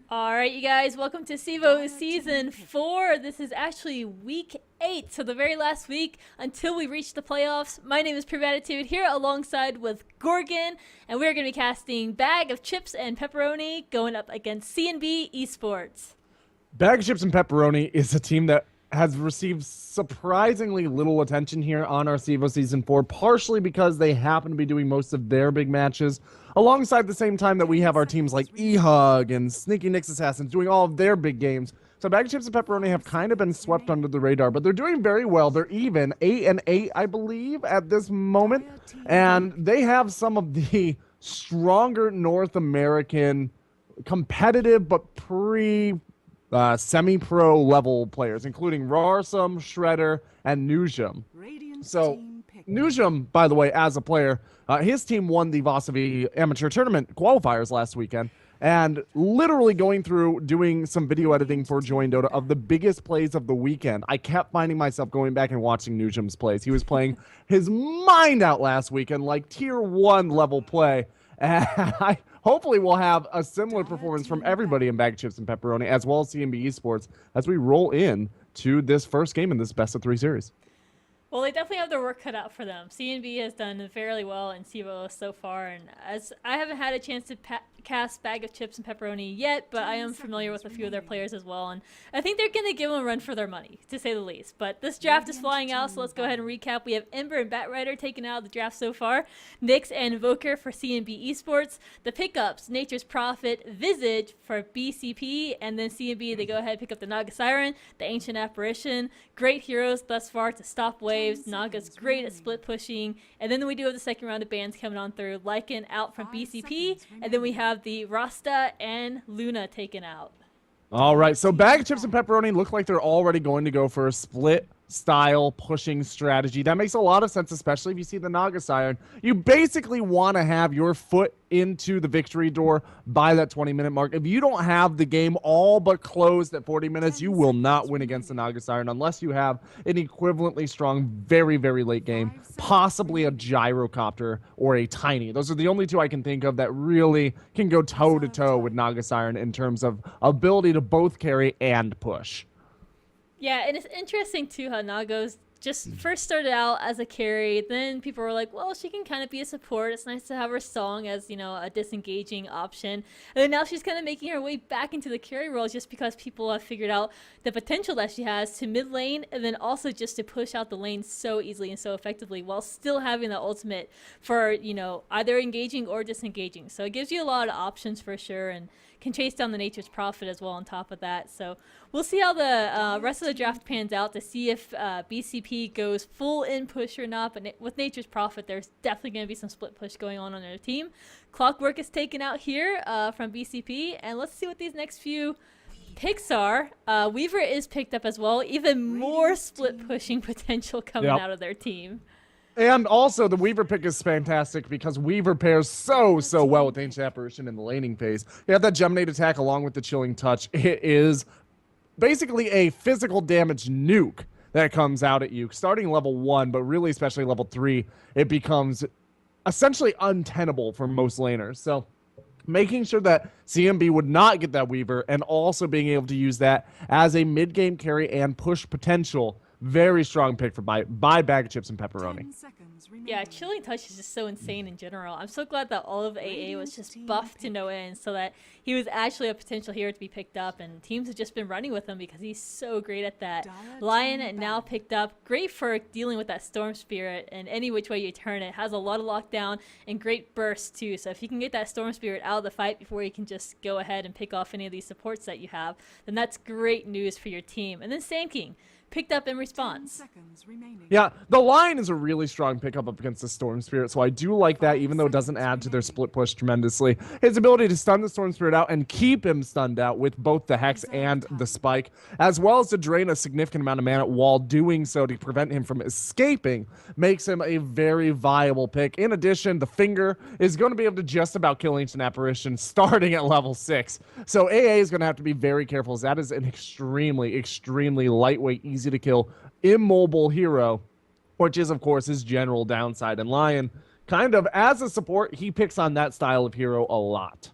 All right, you guys, welcome to CEVO Season 4. This is actually Week 8, so the very last week until we reach the playoffs. My name is Prevatitude here alongside with Gorgon, and we're going to be casting Bag of Chips and Pepperoni going up against CNB eSports. Bag of Chips and Pepperoni is a team that has received surprisingly little attention here on our CEVO Season 4, partially because they happen to be doing most of their big matches alongside the same time that we have our teams like eHug and Sneaky Nix Assassins doing all of their big games. So Bag of Chips and Pepperoni have kind of been swept under the radar, but they're doing very well. They're even 8-8, I believe, at this moment, and they have some of the stronger North American competitive but semi-pro level players, including Rarsum, Shredder, and Nujum. So Nujum, by the way, as a player, his team won the Vasavi Amateur Tournament qualifiers last weekend, and literally going through doing some video editing for Join Dota of the biggest plays of the weekend. I kept finding myself going back and watching Nujum's plays. He was playing his mind out last weekend, like tier 1 level play. And hopefully we'll have a similar performance from everybody in Bag of Chips and Pepperoni, as well as CNB Esports, as we roll in to this first game in this best-of-3 series. Well, they definitely have their work cut out for them. CNB has done fairly well in CEVO so far, and as I haven't had a chance to cast Bag of Chips and Pepperoni yet, but I am familiar with a few of their players as well, and I think they're going to give them a run for their money, to say the least. But this draft is flying out, so let's go ahead and recap. We have Ember and Batrider taken out of the draft so far, Nyx and Invoker for CNB Esports, the pickups, Nature's Prophet, Visage for BCP, and then CNB, they go ahead and pick up the Naga Siren, the Ancient Apparition, great heroes thus far to stop waves. Naga's great at split pushing, and then we do have the second round of bans coming on through. Lycan out from BCP, and then we have the Rasta and Luna taken out. All right, so Bag of Chips and Pepperoni look like they're already going to go for a split style pushing strategy. That makes a lot of sense, especially if you see the Naga Siren. You basically want to have your foot into the victory door by that 20-minute mark. If you don't have the game all but closed at 40 minutes, you will not win against the Naga Siren unless you have an equivalently strong, very, very late game, possibly a gyrocopter or a tiny. Those are the only two I can think of that really can go toe-to-toe with Naga Siren in terms of ability to both carry and push. Yeah, and it's interesting too how Naga's just first started out as a carry, then people were like, well, she can kind of be a support. It's nice to have her song as, you know, a disengaging option. And then now she's kind of making her way back into the carry role just because people have figured out the potential that she has to mid lane and then also just to push out the lane so easily and so effectively while still having the ultimate for, you know, either engaging or disengaging. So it gives you a lot of options for sure, and can chase down the Nature's Prophet as well on top of that. So we'll see how the rest of the draft pans out to see if BCP goes full in push or not. But with Nature's Prophet, there's definitely going to be some split push going on their team. Clockwork is taken out here from BCP. And let's see what these next few picks are. Weaver is picked up as well. Even more split pushing potential coming out of their team. And also, the Weaver pick is fantastic because Weaver pairs so well with Ancient Apparition in the laning phase. You have that Geminate attack along with the Chilling Touch. It is basically a physical damage nuke that comes out at you. Starting level 1, but really especially level 3, it becomes essentially untenable for most laners. So making sure that CNB would not get that Weaver and also being able to use that as a mid-game carry and push potential. Very strong pick for by Bag of Chips and Pepperoni. Yeah, Chilling Touch is just so insane in general. I'm so glad that all of AA was just buffed to no end so that he was actually a potential hero to be picked up, and teams have just been running with him because he's so great at that. Lion now picked up, great for dealing with that Storm Spirit, and any which way you turn it. Has a lot of lockdown and great burst too, so if you can get that Storm Spirit out of the fight before you can just go ahead and pick off any of these supports that you have, then that's great news for your team. And then Sand King picked up in response. Yeah, the Lion is a really strong pickup up against the Storm Spirit, so I do like that, even though it doesn't add to their split push tremendously. His ability to stun the Storm Spirit out and keep him stunned out with both the Hex and the Spike, as well as to drain a significant amount of mana while doing so to prevent him from escaping, makes him a very viable pick. In addition, the Finger is going to be able to just about kill Ancient Apparition starting at level 6. So AA is going to have to be very careful, as that is an extremely lightweight, easy to kill, immobile hero, which is, of course, his general downside. And Lion, kind of as a support, he picks on that style of hero a lot.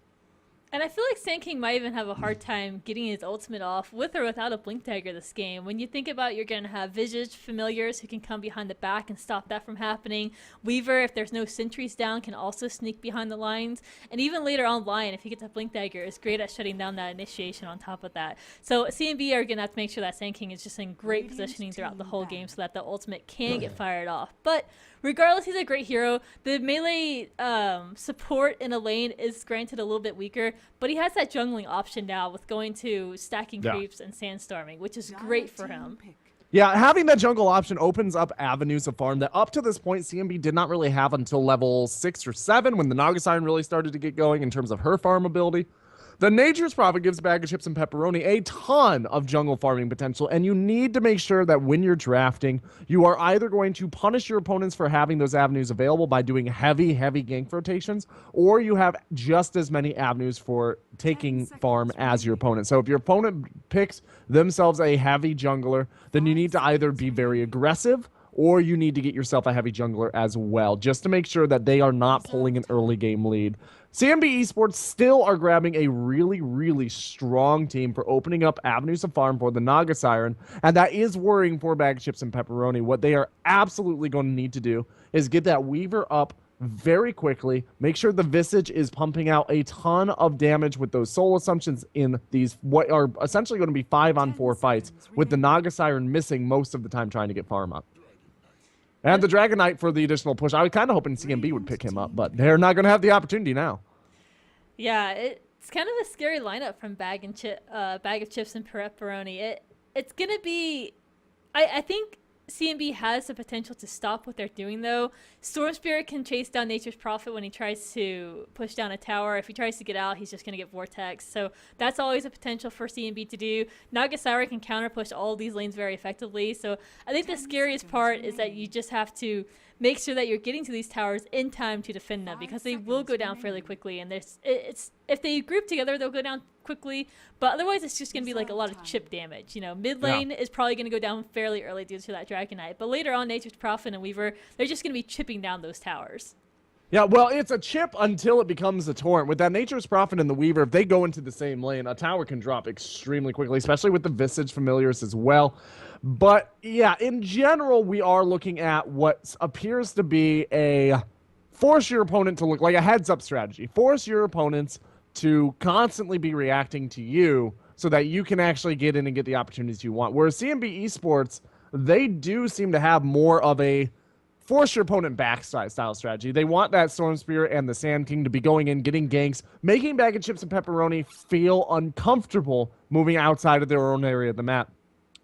And I feel like Sand King might even have a hard time getting his ultimate off with or without a Blink Dagger this game. When you think about you're going to have Visage familiars who can come behind the back and stop that from happening. Weaver, if there's no sentries down, can also sneak behind the lines. And even later online, if he gets a Blink Dagger, is great at shutting down that initiation on top of that. So CNB are going to have to make sure that Sand King is just in great positioning throughout the whole game so that the ultimate can get fired off. But regardless, he's a great hero. The melee support in a lane is granted a little bit weaker, but he has that jungling option now with going to stacking creeps and sandstorming, which is great for him. Yeah, having that jungle option opens up avenues of farm that up to this point CNB did not really have until level 6 or 7 when the Naga Siren really started to get going in terms of her farm ability. The Nature's Prophet gives Bag of Chips and Pepperoni a ton of jungle farming potential, and you need to make sure that when you're drafting, you are either going to punish your opponents for having those avenues available by doing heavy gank rotations, or you have just as many avenues for taking farm as your opponent. So if your opponent picks themselves a heavy jungler, then you need to either be very aggressive or you need to get yourself a heavy jungler as well, just to make sure that they are not pulling an early game lead. CNB Esports still are grabbing a really strong team for opening up avenues of farm for the Naga Siren, and that is worrying for Bag of Chips and Pepperoni. What they are absolutely going to need to do is get that Weaver up very quickly, make sure the Visage is pumping out a ton of damage with those soul assumptions in these what are essentially going to be 5-on-4 fights, with the Naga Siren missing most of the time trying to get farm up. And the Dragon Knight for the additional push. I was kind of hoping CNB would pick him up, but they're not going to have the opportunity now. Yeah, it's kind of a scary lineup from Bag of Chips and Pepperoni. It's going to be... I think CNB has the potential to stop what they're doing, though. Storm Spirit can chase down Nature's Prophet when he tries to push down a tower. If he tries to get out, he's just going to get Vortex. So that's always a potential for CNB to do. Naga Siren can counter push all of these lanes very effectively. So I think the scariest part is that you just have to make sure that you're getting to these towers in time to defend them, because they will go down fairly quickly. And if they group together, they'll go down quickly, but otherwise it's just going to be like a lot of chip damage. Mid lane is probably going to go down fairly early due to that Dragon Knight, but later on Nature's Prophet and Weaver, they're just going to be chipping down those towers. Yeah, well, it's a chip until it becomes a torrent. With that Nature's Prophet and the Weaver, if they go into the same lane, a tower can drop extremely quickly, especially with the Visage familiars as well. But yeah, in general, we are looking at what appears to be a force your opponent to look like a heads-up strategy. Force your opponents to constantly be reacting to you so that you can actually get in and get the opportunities you want. Whereas CNB Esports, they do seem to have more of a force your opponent back style strategy. They want that Storm Spirit and the Sand King to be going in, getting ganks, making Bag of Chips and Pepperoni feel uncomfortable moving outside of their own area of the map.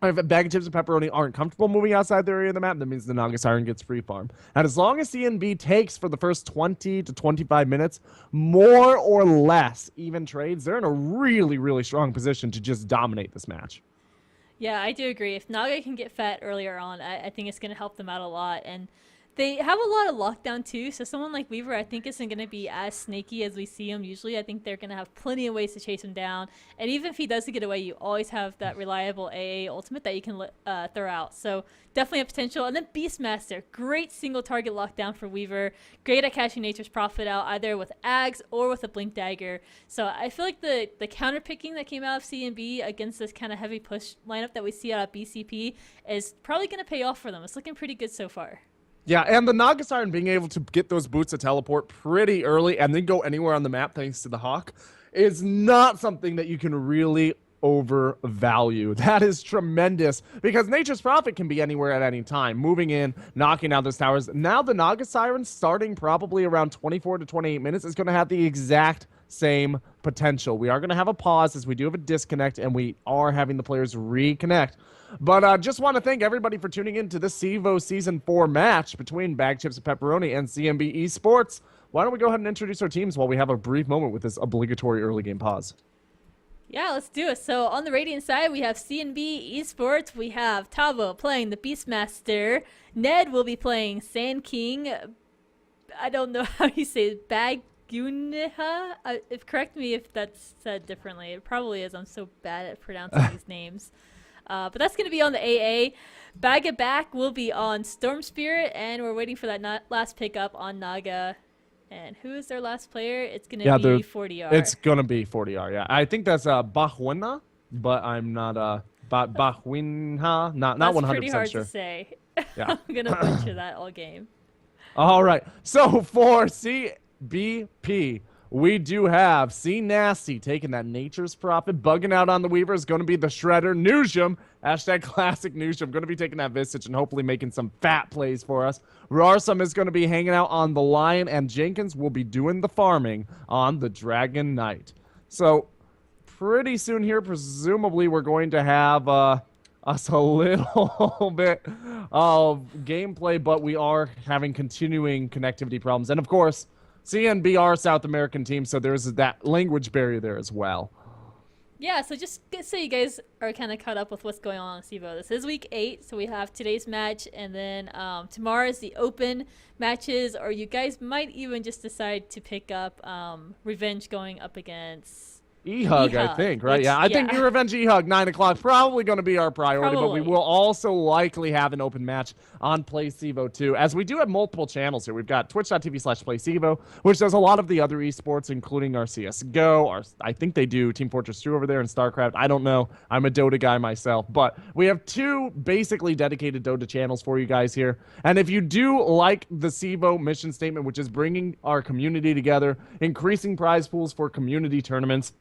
If Bag of Chips and Pepperoni aren't comfortable moving outside their area of the map, that means the Naga Siren gets free farm. And as long as CNB takes for the first 20 to 25 minutes, more or less even trades, they're in a really strong position to just dominate this match. Yeah, I do agree. If Naga can get fat earlier on, I think it's going to help them out a lot. And they have a lot of lockdown too, so someone like Weaver I think isn't going to be as snaky as we see him usually. I think they're going to have plenty of ways to chase him down, and even if he does get away, you always have that reliable AA ultimate that you can throw out. So definitely a potential. And then Beastmaster, great single target lockdown for Weaver, great at catching Nature's Prophet out either with Ags or with a Blink Dagger. So I feel like the counter picking that came out of CNB against this kind of heavy push lineup that we see out of BCP is probably going to pay off for them. It's looking pretty good so far. Yeah, and the Naga Siren being able to get those boots to teleport pretty early and then go anywhere on the map thanks to the Hawk is not something that you can really overvalue. That is tremendous, because Nature's Prophet can be anywhere at any time, moving in, knocking out those towers. Now the Naga Siren, starting probably around 24 to 28 minutes, is going to have the exact same potential. We are going to have a pause as we do have a disconnect, and we are having the players reconnect. But just want to thank everybody for tuning in to this CEVO Season 4 match between Bag Chips and Pepperoni and CNB Esports. Why don't we go ahead and introduce our teams while we have a brief moment with this obligatory early game pause? Yeah, let's do it. So on the Radiant side, we have CNB Esports. We have Tavo playing the Beastmaster. Ned will be playing Sand King. I don't know how you say it. Baguneha? Correct me if that's said differently. It probably is. I'm so bad at pronouncing these names. But that's going to be on the AA. Bag It Back will be on Storm Spirit, and we're waiting for that last pickup on Naga. And who is their last player? It's going Yeah, to be 40R. it's gonna be 40R. Yeah, I think that's Bahwina, but I'm not Bahwinha. Not That's 100% pretty hard sure. to say. Yeah. I'm going to butcher that all game. All right. So for CBP, we do have C Nasty taking that Nature's Prophet, bugging out on the Weaver is going to be the Shredder. Newsham, hashtag classic Newsham, going to be taking that Visage and hopefully making some fat plays for us. Rarsum is going to be hanging out on the Lion, and Jenkins will be doing the farming on the Dragon Knight. So pretty soon here, presumably, we're going to have us a little bit of gameplay, but we are having continuing connectivity problems. And of course, CNB are South American team, so there's that language barrier there as well. Yeah, so just so you guys are kind of caught up with what's going on CEVO. This is week 8, so we have today's match, and then tomorrow is the open matches, or you guys might even just decide to pick up Revenge going up against E-Hug, I think, right? Yeah, I think Revenge E-Hug, 9 o'clock, probably going to be our priority, but we will also likely have an open match on Play CEVO too, as we do have multiple channels here. We've got twitch.tv/PlayCEVO, which does a lot of the other esports, including our CSGO, I think they do Team Fortress 2 over there and StarCraft. I don't know. I'm a Dota guy myself, but we have 2 basically dedicated Dota channels for you guys here. And if you do like the CEVO mission statement, which is bringing our community together, increasing prize pools for community tournaments,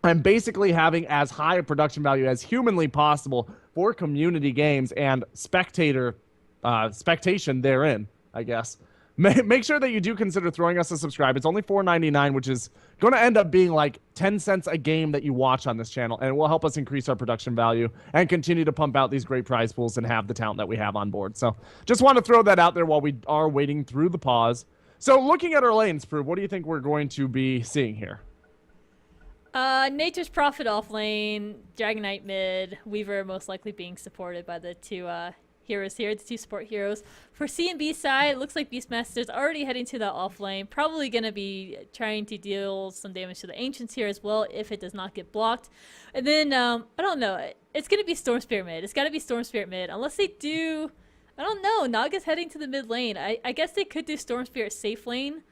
and basically having as high a production value as humanly possible for community games and spectation therein, I guess. Make sure that you do consider throwing us a subscribe. It's only $4.99, which is going to end up being like 10 cents a game that you watch on this channel, and it will help us increase our production value and continue to pump out these great prize pools and have the talent that we have on board. So just want to throw that out there while we are waiting through the pause. So looking at our lanes, Prue, what do you think we're going to be seeing here? Nature's Prophet off lane, Dragon Knight mid, Weaver most likely being supported by the 2 heroes here, the 2 support heroes. For CNB side, it looks like Beastmaster's already heading to the off lane, probably going to be trying to deal some damage to the Ancients here as well if it does not get blocked. And then, I don't know, it's going to be Storm Spirit mid. It's got to be Storm Spirit mid, unless they do, I don't know, Naga's heading to the mid lane. I guess they could do Storm Spirit safe lane.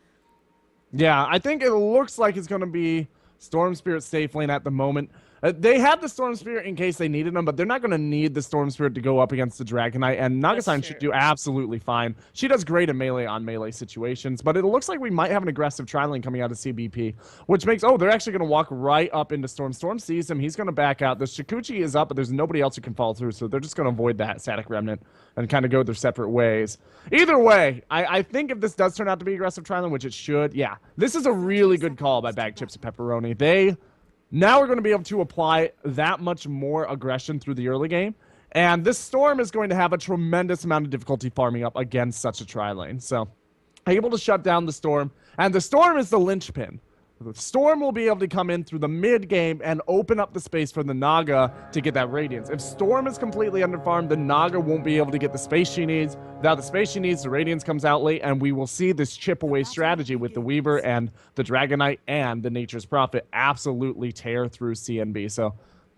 Yeah, I think it looks like it's going to be Storm Spirit safe lane at the moment. They have the Storm Spirit in case they needed them, but they're not going to need the Storm Spirit to go up against the Dragon Knight, and Nagasine should do absolutely fine. She does great in melee on melee situations, but it looks like we might have an aggressive tri-lane coming out of CBP, which makes, they're actually going to walk right up into Storm. Storm sees him. He's going to back out. The Shikuchi is up, but there's nobody else who can follow through, so they're just going to avoid that static remnant and kind of go their separate ways. Either way, I think if this does turn out to be aggressive tri-lane, which it should, yeah, this is a really good call by Bag Chips and Pepperoni. Now we're going to be able to apply that much more aggression through the early game. And this Storm is going to have a tremendous amount of difficulty farming up against such a tri-lane. So, able to shut down the Storm. And the Storm is the linchpin. The Storm will be able to come in through the mid game and open up the space for the Naga to get that Radiance. If Storm is completely underfarmed, the Naga won't be able to get the space she needs. Without the space she needs, the Radiance comes out late, and we will see this chip away strategy with the Weaver and the Dragon Knight and the Nature's Prophet absolutely tear through CNB. So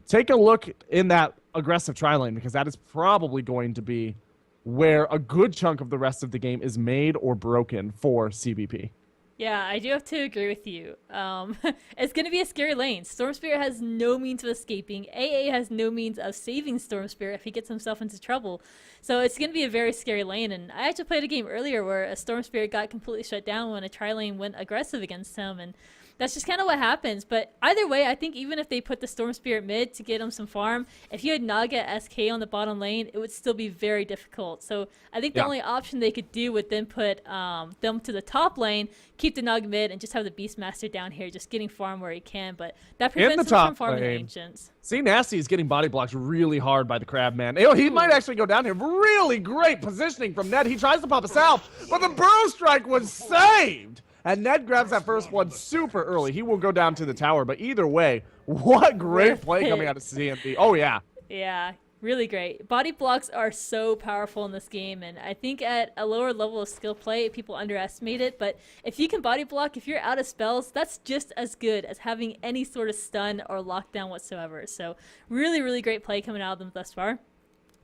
take a look in that aggressive tri-lane, because that is probably going to be where a good chunk of the rest of the game is made or broken for CBP. Yeah, I do have to agree with you. It's going to be a scary lane. Storm Spirit has no means of escaping. AA has no means of saving Storm Spirit if he gets himself into trouble. So it's going to be a very scary lane. And I actually played a game earlier where a Storm Spirit got completely shut down when a tri-lane went aggressive against him. And that's just kind of what happens. But either way, I think even if they put the Storm Spirit mid to get him some farm, if you had Naga SK on the bottom lane, it would still be very difficult. So I think the only option they could do would then put them to the top lane, keep the Naga mid, and just have the Beastmaster down here just getting farm where he can. But that prevents him from farming the Ancients. See, Nasty is getting body blocked really hard by the Crabman. He might actually go down here. Really great positioning from Ned. He tries to pop us out, but the Burrow Strike was saved. And Ned grabs that first one super early. He will go down to the tower. But either way, what great play coming out of CNB. Oh, yeah. Yeah, really great. Body blocks are so powerful in this game. And I think at a lower level of skill play, people underestimate it. But if you can body block, if you're out of spells, that's just as good as having any sort of stun or lockdown whatsoever. So really, really great play coming out of them thus far.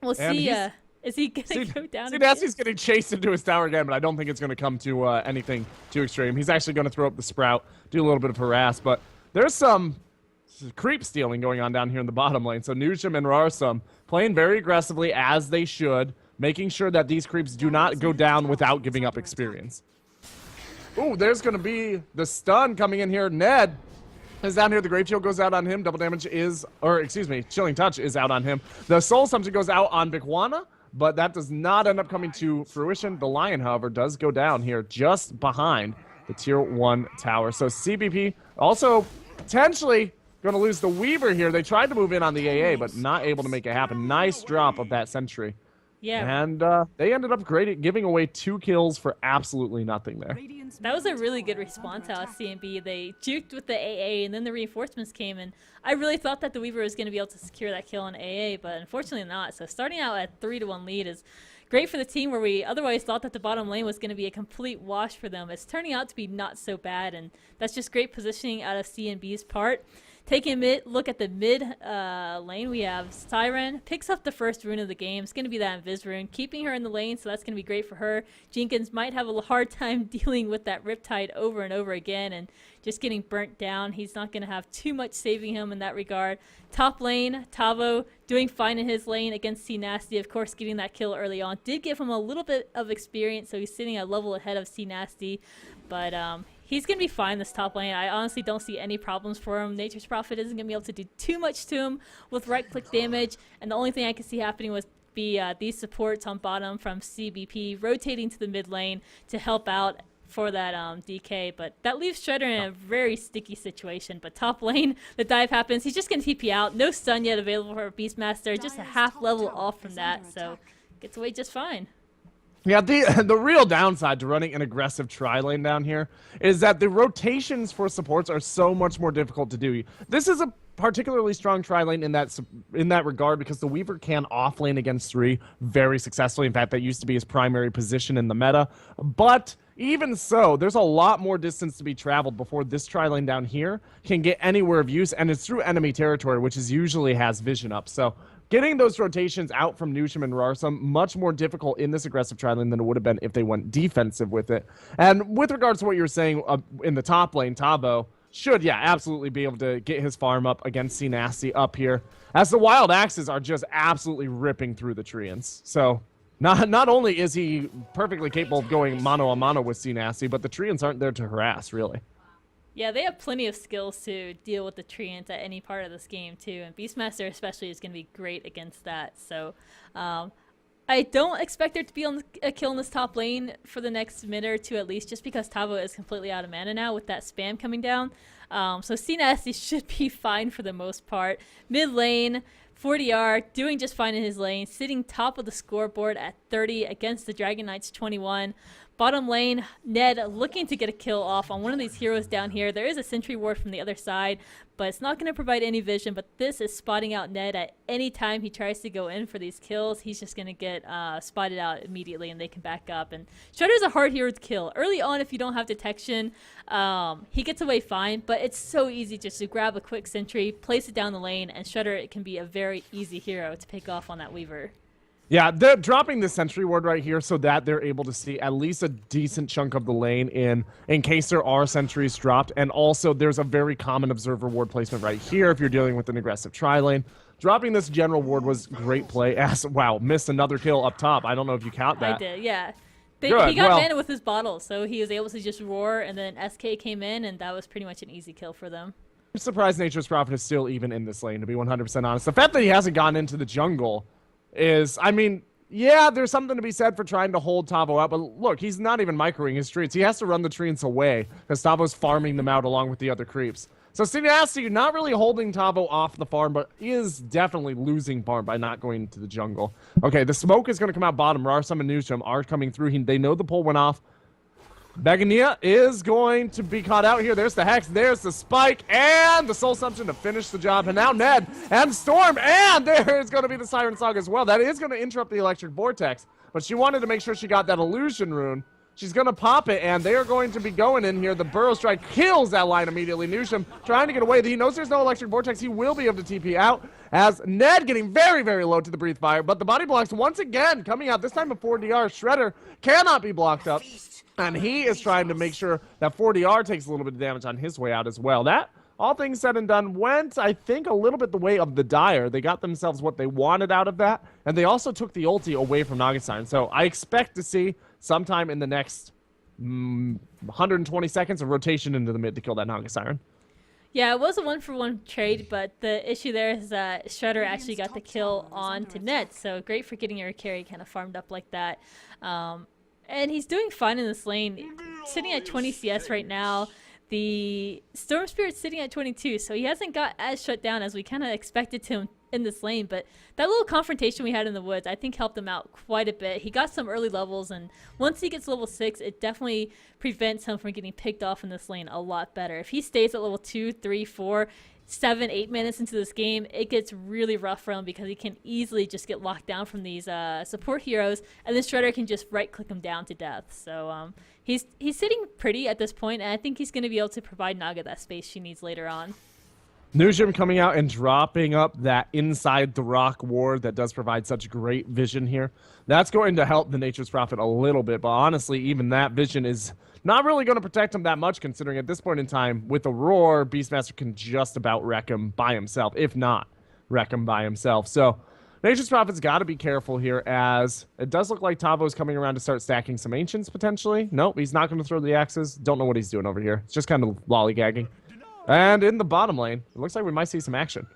We'll see. Is he going to go down See, again? Nasty's getting chased into his tower again, but I don't think it's going to come to anything too extreme. He's actually going to throw up the Sprout, do a little bit of harass, but there's some creep stealing going on down here in the bottom lane. So Nugem and Rarsum playing very aggressively as they should, making sure that these creeps do not go down without giving up experience. Ooh, there's going to be the stun coming in here. Ned is down here. The Great Shield goes out on him. Double damage is, or excuse me, Chilling Touch is out on him. The Soul Assumption goes out on Bikwana, but that does not end up coming to fruition. The Lion, however, does go down here just behind the Tier 1 tower. So CBP also potentially going to lose the Weaver here. They tried to move in on the AA, but not able to make it happen. Nice drop of that sentry. Yeah. And they ended up giving away 2 kills for absolutely nothing there. That was a really good response out of CNB. They juked with the AA, and then the reinforcements came, and I really thought that the Weaver was going to be able to secure that kill on AA, but unfortunately not. So starting out at 3-1 lead is great for the team, where we otherwise thought that the bottom lane was going to be a complete wash for them. It's turning out to be not so bad, and that's just great positioning out of CNB's part. Taking a look at the mid lane, we have Siren, picks up the first rune of the game. It's going to be that Invis rune, keeping her in the lane, so that's going to be great for her. Jenkins might have a hard time dealing with that Riptide over and over again and just getting burnt down. He's not going to have too much saving him in that regard. Top lane, Tavo doing fine in his lane against C Nasty, of course, getting that kill early on. Did give him a little bit of experience, so he's sitting a level ahead of C Nasty, but he's going to be fine this top lane. I honestly don't see any problems for him. Nature's Prophet isn't going to be able to do too much to him with right-click damage, and the only thing I could see happening was these supports on bottom from CBP rotating to the mid lane to help out for that DK, but that leaves Shredder in a very sticky situation. But top lane, the dive happens. He's just going to TP out. No stun yet available for Beastmaster, just a half level off from that, so gets away just fine. Yeah, the real downside to running an aggressive tri-lane down here is that the rotations for supports are so much more difficult to do. This is a particularly strong tri-lane in that regard because the Weaver can off-lane against 3 very successfully. In fact, that used to be his primary position in the meta. But even so, there's a lot more distance to be traveled before this tri-lane down here can get anywhere of use, and it's through enemy territory, which usually has vision up. So getting those rotations out from Nugem and Rarsum, much more difficult in this aggressive tri-lane than it would have been if they went defensive with it. And with regards to what you were saying in the top lane, Tabo should, yeah, absolutely be able to get his farm up against C Nasty up here, as the Wild Axes are just absolutely ripping through the Treants. So not only is he perfectly capable of going mano-a-mano with C Nasty, but the Treants aren't there to harass, really. Yeah, they have plenty of skills to deal with the Treants at any part of this game, too. And Beastmaster especially is going to be great against that. So I don't expect there to be a kill in this top lane for the next minute or two at least, just because Tavo is completely out of mana now with that spam coming down. So C Nasty should be fine for the most part. Mid lane, 40R doing just fine in his lane, sitting top of the scoreboard at 30 against the Dragon Knights 21. Bottom lane, Ned looking to get a kill off on one of these heroes down here. There is a sentry ward from the other side, but it's not going to provide any vision. But this is spotting out Ned at any time he tries to go in for these kills. He's just going to get spotted out immediately, and they can back up. And Shredder's a hard hero to kill. Early on, if you don't have detection, he gets away fine, but it's so easy just to grab a quick sentry, place it down the lane, and Shredder, it can be a very easy hero to pick off on that Weaver. Yeah, they're dropping the sentry ward right here so that they're able to see at least a decent chunk of the lane in case there are sentries dropped. And also, there's a very common observer ward placement right here if you're dealing with an aggressive tri-lane. Dropping this general ward was great play. Wow, missed another kill up top. I don't know if you count that. I did, yeah. Good, he got mana with his bottle, so he was able to just roar, and then SK came in, and that was pretty much an easy kill for them. I'm surprised Nature's Prophet is still even in this lane, to be 100% honest. The fact that he hasn't gone into the jungle is, I mean, yeah, there's something to be said for trying to hold Tavo out, but look, he's not even microing his streets. He has to run the Treants away because Tavo's farming them out along with the other creeps. So Sinasti not really holding Tavo off the farm, but is definitely losing farm by not going into the jungle. Okay, the smoke is going to come out bottom. Rarsum and Newsham are coming through. They know the pull went off. Begania is going to be caught out here. There's the Hex, there's the Spike, and the Soul Assumption to finish the job. And now Ned and Storm, and there is going to be the Siren Saga as well. That is going to interrupt the Electric Vortex, but she wanted to make sure she got that Illusion Rune. She's going to pop it, and they are going to be going in here. The Burrow Strike kills that line immediately. Newsham trying to get away. He knows there's no Electric Vortex. He will be able to TP out as Ned getting very, very low to the Breathe Fire, but the body blocks once again coming out, this time of 4DR. Shredder cannot be blocked up, and he is trying to make sure that 4DR takes a little bit of damage on his way out as well. That, all things said and done, went, I think, a little bit the way of the Dire. They got themselves what they wanted out of that, and they also took the ulti away from Nagasiren. So I expect to see sometime in the next 120 seconds of rotation into the mid to kill that Nagasiren. Yeah, it was a 1-for-1 trade, but the issue there is that Shredder actually got the kill on to Ned, so great for getting your carry kind of farmed up like that. And he's doing fine in this lane, sitting at 20 CS right now. The Storm Spirit's sitting at 22, so he hasn't got as shut down as we kind of expected him in this lane, but that little confrontation we had in the woods I think helped him out quite a bit. He got some early levels, and once he gets level 6, it definitely prevents him from getting picked off in this lane a lot better. If he stays at level 2, 3, 4, 7, 8 minutes into this game, it gets really rough for him because he can easily just get locked down from these support heroes, and then Shredder can just right click him down to death. So he's sitting pretty at this point, and I think he's going to be able to provide Naga that space she needs later on. Newsham coming out and dropping up that inside the rock ward that does provide such great vision here. That's going to help the Nature's Prophet a little bit, but honestly, even that vision is not really going to protect him that much, considering at this point in time, with a roar, Beastmaster can just about wreck him by himself, if not wreck him by himself. So Nature's Prophet's got to be careful here, as it does look like Tavo's coming around to start stacking some Ancients, potentially. Nope, he's not going to throw the axes. Don't know what he's doing over here. It's just kind of lollygagging. And in the bottom lane, it looks like we might see some action.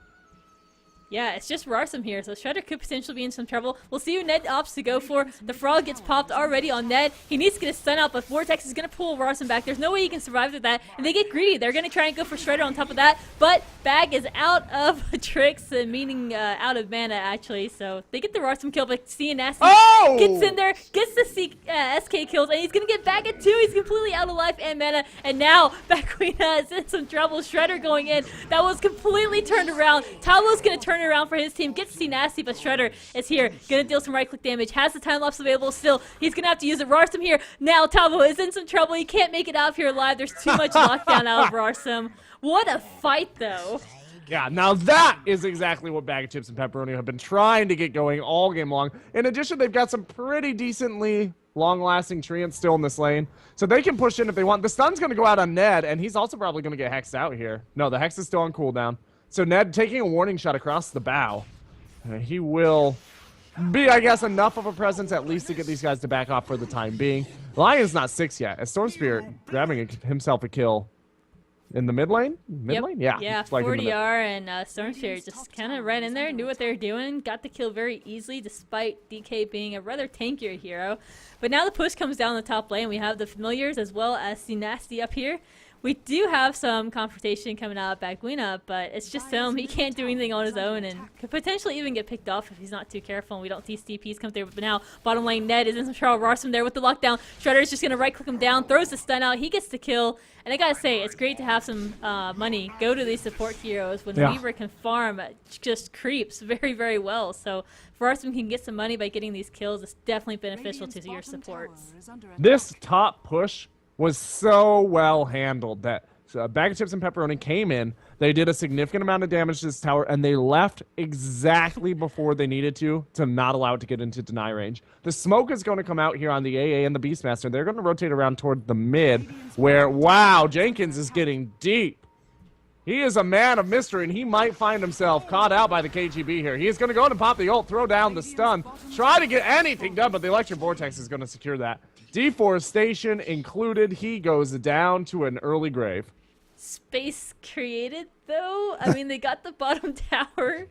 Yeah, it's just Rarsum here, so Shredder could potentially be in some trouble. We'll see who Ned opts to go for. The Frog gets popped already on Ned. He needs to get a stun out, but Vortex is going to pull Rarsum back. There's no way he can survive with that, and they get greedy. They're going to try and go for Shredder on top of that, but Bag is out of tricks, meaning out of mana, actually, so they get the Rarsum kill, but CNB gets in there, gets the SK kills, and he's going to get back at 2. He's completely out of life and mana, and now Bakwina is in some trouble. Shredder going in. That was completely turned around. Talo's going to turn around for his team, gets to see Nasty, but Shredder is here, gonna deal some right click damage, has the time lapse available still. He's gonna have to use it. Rarsum here. Now Tavo is in some trouble. He can't make it out of here alive. There's too much lockdown out of Rarsum. What a fight, though. Yeah, now that is exactly what Bag of Chips and Pepperoni have been trying to get going all game long. In addition, they've got some pretty decently long-lasting treants still in this lane, so they can push in if they want. The stun's going to go out on Ned, and he's also probably going to get hexed out here. No, the hex is still on cooldown. So Ned taking a warning shot across the bow. He will be, I guess, enough of a presence at least to get these guys to back off for the time being. Lion's not 6 yet, as Storm Spirit grabbing himself a kill in the mid lane? Mid lane? Yeah. Yeah, 4DR and Storm Spirit just kind of right in there, knew what they were doing, got the kill very easily despite DK being a rather tankier hero. But now the push comes down the top lane. We have the Familiars as well as the Nasty up here. We do have some confrontation coming out of Baguina, but it's just him. He can't do anything on his own and could potentially even get picked off if he's not too careful, and we don't see CPs come through. But now, bottom lane, Ned is in some trouble. Rarsum there with the lockdown. Shredder is just going to right-click him down, throws the stun out. He gets the kill. And I gotta say, it's great to have some money go to these support heroes when Weaver can farm just creeps very, very well. So if Rarsum can get some money by getting these kills, it's definitely beneficial to your supports. This top push was so well handled that Bag of Chips and Pepperoni came in, they did a significant amount of damage to this tower, and they left exactly before they needed to not allow it to get into deny range. The smoke is going to come out here on the AA and the Beastmaster. They're going to rotate around toward the mid, where, wow, Jenkins is getting deep. He is a man of mystery, and he might find himself caught out by the KGB here. He is going to go in and pop the ult, throw down the stun, try to get anything done, but the Electric Vortex is going to secure that. Deforestation included. He goes down to an early grave. Space created, though. I mean, they got the bottom tower.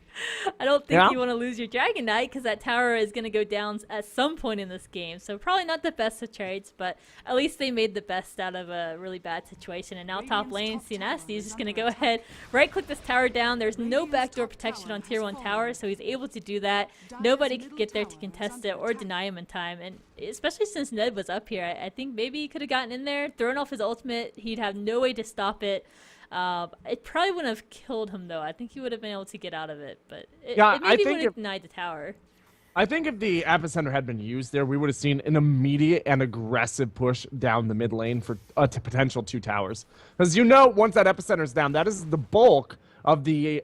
I don't think you want to lose your Dragon Knight, because that tower is going to go down at some point in this game. So probably not the best of trades, but at least they made the best out of a really bad situation. And now top lane, Nasty is just going to go ahead, right-click this tower down. There's no backdoor protection on tier 1 tower, so he's able to do that. Nobody could get there to contest it or deny him in time. And especially since Ned was up here, I think maybe he could have gotten in there, thrown off his ultimate. He'd have no way to stop it. It probably wouldn't have killed him, though. I think he would have been able to get out of it, but it maybe would have denied the tower. I think if the epicenter had been used there, we would have seen an immediate and aggressive push down the mid lane for a potential 2 towers. Because once that epicenter is down, that is the bulk of the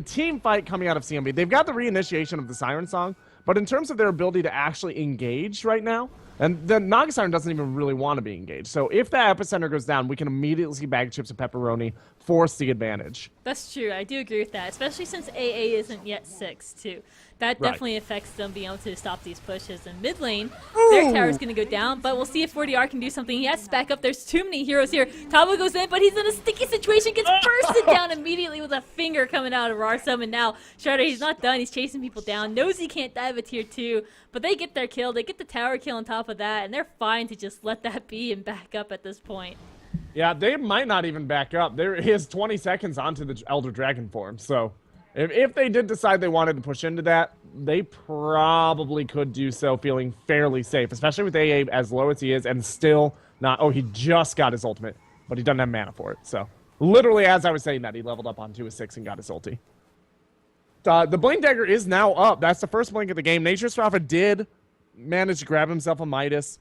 team fight coming out of CNB. They've got the reinitiation of the Siren Song, but in terms of their ability to actually engage right now, and the Naga Siren doesn't even really want to be engaged. So if that epicenter goes down, we can immediately see Bag Chips and Pepperoni force the advantage. That's true. I do agree with that, especially since AA isn't yet 6, too. That definitely affects them being able to stop these pushes. In mid lane, their tower is going to go down, but we'll see if 40R can do something. He has to back up. There's too many heroes here. Tabo goes in, but he's in a sticky situation, gets bursted down immediately with a finger coming out of Rarsum, and now Shredder, he's not done. He's chasing people down. Knows he can't dive a tier 2, but they get their kill. They get the tower kill on top of that, and they're fine to just let that be and back up at this point. Yeah, they might not even back up. There is 20 seconds onto the Elder Dragon form, so if they did decide they wanted to push into that, they probably could do so feeling fairly safe, especially with AA as low as he is and still not... Oh, he just got his ultimate, but he doesn't have mana for it. So literally as I was saying that, he leveled up onto a 6 and got his ulti. The Blink Dagger is now up. That's the first blink of the game. Nature Straffa did manage to grab himself a Midas.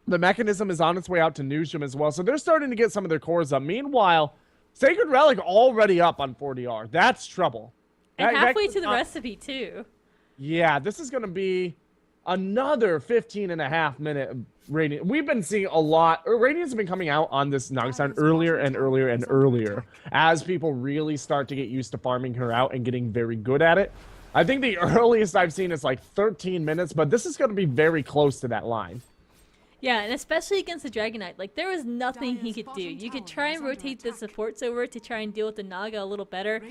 The Mechanism is on its way out to Newsham as well, so they're starting to get some of their cores up. Meanwhile, Sacred Relic already up on 40R. That's trouble. And halfway to the recipe, too. Yeah, this is going to be another 15.5-minute Radiant. We've been seeing a lot. Radiants have been coming out on this Naga Siren earlier and earlier and earlier as people really start to get used to farming her out and getting very good at it. I think the earliest I've seen is like 13 minutes, but this is going to be very close to that line. Yeah, and especially against the Dragon Knight, like there was nothing he could do. You could try and rotate the supports over to try and deal with the Naga a little better,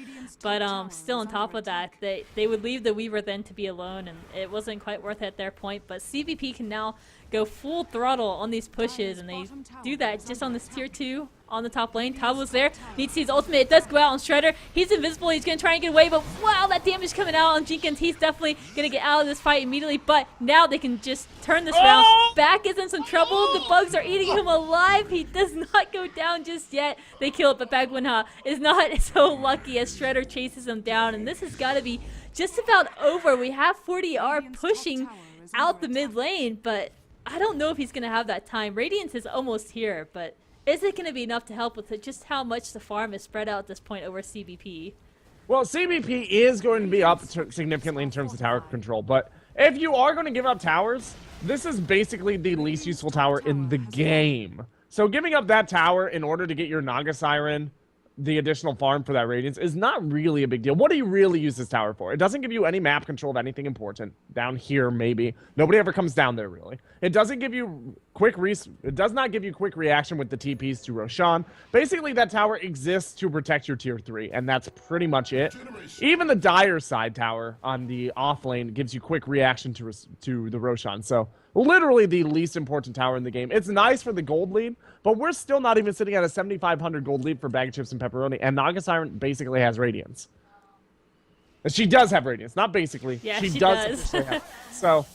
but still on top of that, they would leave the Weaver then to be alone, and it wasn't quite worth it at their point. But CVP can now go full throttle on these pushes, and they do that just on this tier 2 on the top lane. Tabo's there, needs to see his ultimate. It does go out on Shredder. He's invisible. He's going to try and get away, but wow, that damage coming out on Jenkins. He's definitely going to get out of this fight immediately, but now they can just turn this round. Back is in some trouble. The bugs are eating him alive. He does not go down just yet. They kill it, but Bagwinha is not so lucky as Shredder chases him down, and this has got to be just about over. We have 40R pushing out the mid lane, but I don't know if he's going to have that time. Radiance is almost here, but is it going to be enough to help with just how much the farm is spread out at this point over CBP? Well, CBP is going to be up significantly in terms of tower control, but if you are going to give up towers, this is basically the least useful tower in the game. So giving up that tower in order to get your Naga Siren, the additional farm for that Radiance, is not really a big deal. What do you really use this tower for? It doesn't give you any map control of anything important. Down here, maybe. Nobody ever comes down there, really. It doesn't give you it does not give you quick reaction with the TPs to Roshan. Basically, that tower exists to protect your tier 3, and that's pretty much it. Even the Dire side tower on the off lane gives you quick reaction to the Roshan. So literally the least important tower in the game. It's nice for the gold lead, but we're still not even sitting at a 7,500 gold lead for Bag Chips and Pepperoni, and Naga Siren basically has Radiance. She does have Radiance, not basically. Yeah, she does. So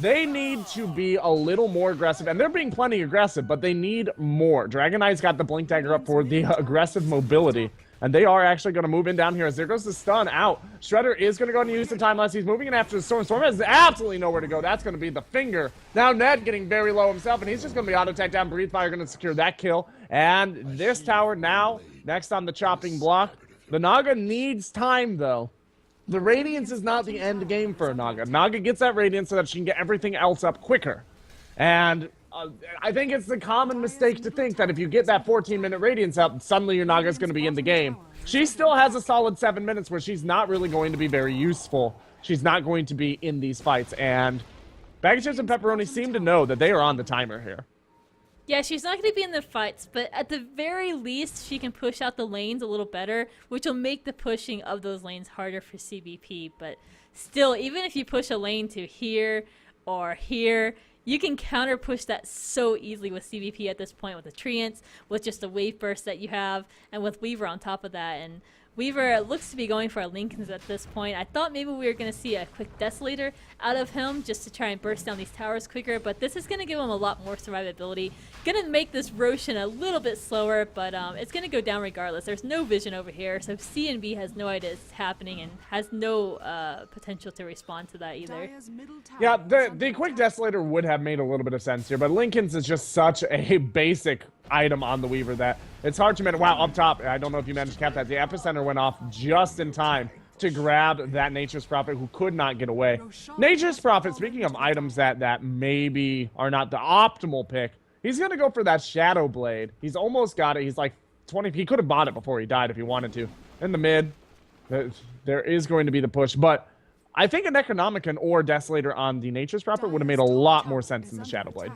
they need to be a little more aggressive, and they're being plenty aggressive, but they need more. Dragon Knight's got the Blink Dagger up for the aggressive mobility, and they are actually going to move in down here as there goes the stun out. Shredder is going to go and use some time lapse. He's moving in after the Storm. Storm has absolutely nowhere to go. That's going to be the finger. Now Ned getting very low himself, and he's just going to be auto-attack down. Breathe Fire going to secure that kill. And this tower now, next on the chopping block. The Naga needs time, though. The Radiance is not the end game for a Naga. Naga gets that Radiance so that she can get everything else up quicker. And I think it's the common mistake to think that if you get that 14-minute Radiance up, suddenly your Naga's going to be in the game. She still has a solid 7 minutes where she's not really going to be very useful. She's not going to be in these fights. And Bag Chips and Pepperoni seem to know that they are on the timer here. Yeah, she's not going to be in the fights, but at the very least, she can push out the lanes a little better, which will make the pushing of those lanes harder for CBP. But still, even if you push a lane to here or here, you can counter push that so easily with CBP at this point with the Treants, with just the wave burst that you have, and with Weaver on top of that. And Weaver looks to be going for a Lincolns at this point. I thought maybe we were going to see a quick Desolator out of him just to try and burst down these towers quicker, but this is going to give him a lot more survivability. Going to make this Roshan a little bit slower, but it's going to go down regardless. There's no vision over here, so CNB has no idea it's happening and has no potential to respond to that either. Yeah, the quick Desolator would have made a little bit of sense here, but Lincoln's is just such a basic item on the Weaver that it's hard to manage. Wow, up top, I don't know if you managed to cap that. The epicenter went off just in time to grab that Nature's Prophet who could not get away. Nature's Prophet, speaking of items that maybe are not the optimal pick, he's going to go for that Shadow Blade. He's almost got it. He's like 20. He could have bought it before he died if he wanted to. In the mid, there is going to be the push, but I think an Necronomicon or Desolator on the Nature's Prophet would have made a lot more sense than the Shadow Blade.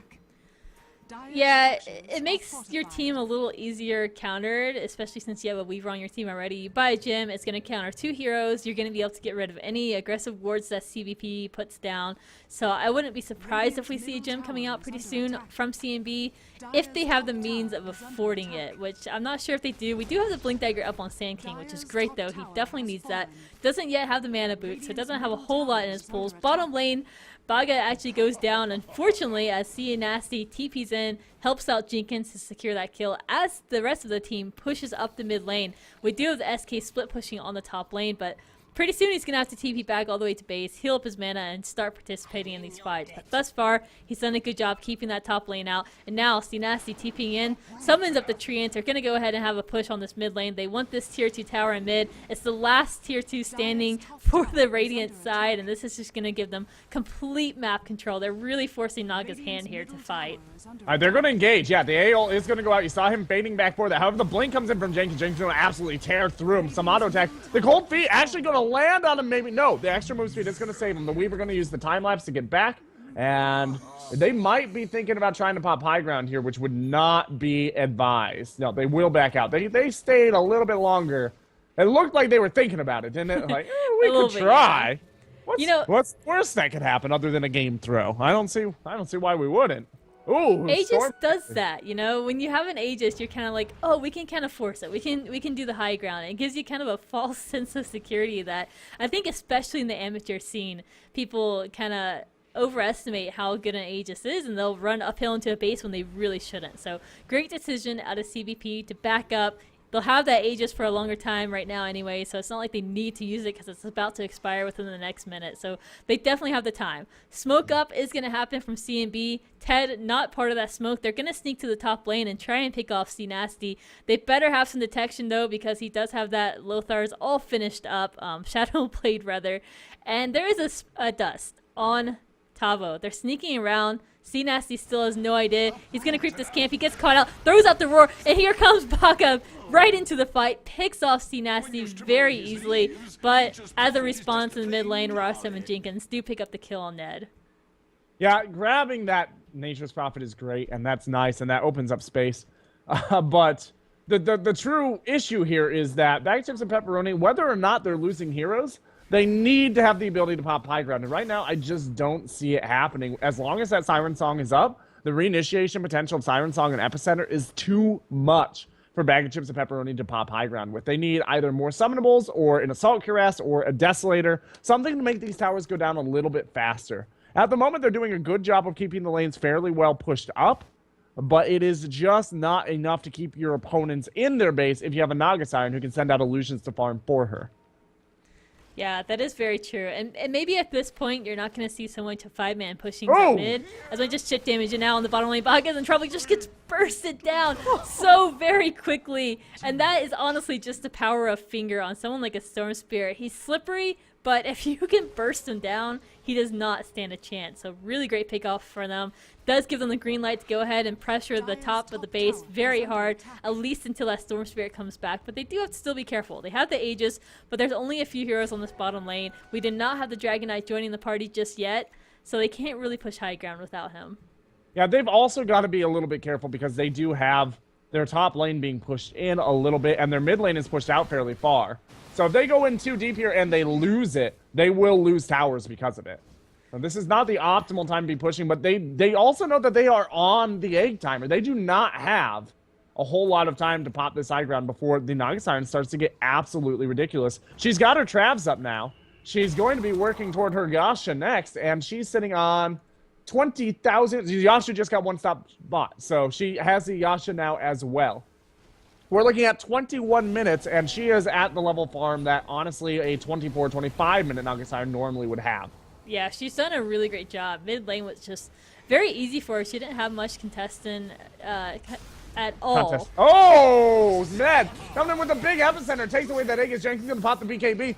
Yeah, it makes your team a little easier countered, especially since you have a Weaver on your team already. You buy a gym, it's going to counter 2 heroes. You're going to be able to get rid of any aggressive wards that CVP puts down. So I wouldn't be surprised if we see a gym coming out pretty soon from CNB if they have the means of affording it, which I'm not sure if they do. We do have the Blink Dagger up on Sand King, which is great though. He definitely needs that. Doesn't yet have the mana boot, so doesn't have a whole lot in his pulls. Bottom lane, Baga actually goes down, unfortunately, as C Nasty TPs in, helps out Jenkins to secure that kill as the rest of the team pushes up the mid lane. We do have the SK split pushing on the top lane, but pretty soon he's going to have to TP back all the way to base, heal up his mana, and start participating in these fights. But thus far, he's done a good job keeping that top lane out. And now, Nasty TPing in, summons up the Treants. They're going to go ahead and have a push on this mid lane. They want this tier 2 tower in mid. It's the last tier 2 standing for the Radiant side, and this is just going to give them complete map control. They're really forcing Naga's hand here to fight. They're going to engage. Yeah, the AOL is going to go out. You saw him baiting back for that. However, the blink comes in from Jenkins. Jenkins going to absolutely tear through him. Some auto attack. The cold feet actually going to land on him, maybe. No, the extra move speed is going to save him. The Weaver going to use the time lapse to get back. And they might be thinking about trying to pop high ground here, which would not be advised. No, they will back out. They stayed a little bit longer. It looked like they were thinking about it, didn't it? Like, we could try. Yeah. What's worse that could happen other than a game throw? I don't see why we wouldn't. Ooh, Aegis does that, you know? When you have an Aegis, you're kind of like, oh, we can kind of force it. We can do the high ground. It gives you kind of a false sense of security that I think especially in the amateur scene, people kind of overestimate how good an Aegis is, and they'll run uphill into a base when they really shouldn't. So great decision out of CVP to back up. They'll have that Aegis for a longer time right now anyway, so it's not like they need to use it because it's about to expire within the next minute. So they definitely have the time. Smoke up is going to happen from CNB. Ted, not part of that smoke. They're going to sneak to the top lane and try and pick off C Nasty. They better have some detection though, because he does have that Lothar's all finished up, Shadow Blade rather. And there is a dust on Tavo. They're sneaking around. C Nasty still has no idea. He's going to creep this camp. He gets caught out, throws out the roar, and here comes Baka right into the fight. Picks off C Nasty very easily, but as a response in the mid lane, Rossum and Jenkins do pick up the kill on Ned. Yeah, grabbing that Nature's Prophet is great, and that's nice, and that opens up space. But the true issue here is that Bagchips and Pepperoni, whether or not they're losing heroes, they need to have the ability to pop high ground. And right now, I just don't see it happening. As long as that Siren Song is up, the reinitiation potential of Siren Song and Epicenter is too much for Bagchips and Pepperoni to pop high ground with. They need either more summonables or an Assault Cuirass or a Desolator, something to make these towers go down a little bit faster. At the moment, they're doing a good job of keeping the lanes fairly well pushed up, but it is just not enough to keep your opponents in their base if you have a Naga Siren who can send out illusions to farm for her. Yeah, that is very true. And maybe at this point, you're not going to see so much of 5-man pushing to mid. As I just chip damage, and now on the bottom lane, Baga's in trouble. Just gets bursted down so very quickly. And that is honestly just the power of Finger on someone like a Storm Spirit. He's slippery, but if you can burst him down, he does not stand a chance. So really great pick off for them. Does give them the green light to go ahead and pressure the top of the base very hard, at least until that Storm Spirit comes back. But they do have to still be careful. They have the Aegis, but there's only a few heroes on this bottom lane. We did not have the Dragon Knight joining the party just yet, so they can't really push high ground without him. Yeah, they've also got to be a little bit careful because they do have their top lane being pushed in a little bit, and their mid lane is pushed out fairly far. So if they go in too deep here and they lose it, they will lose towers because of it. Now, this is not the optimal time to be pushing, but they also know that they are on the egg timer. They do not have a whole lot of time to pop this high ground before the Naga Siren starts to get absolutely ridiculous. She's got her Travs up now. She's going to be working toward her Yasha next, and she's sitting on 20,000. Yasha just got one stop bot, so she has the Yasha now as well. We're looking at 21 minutes, and she is at the level farm that, honestly, a 24, 25-minute Naga Siren normally would have. Yeah, she's done a really great job. Mid lane was just very easy for her. She didn't have much contestant at all. Oh, Zed coming in with a big epicenter. Takes away that Aegis. Jenkins going to pop the BKB.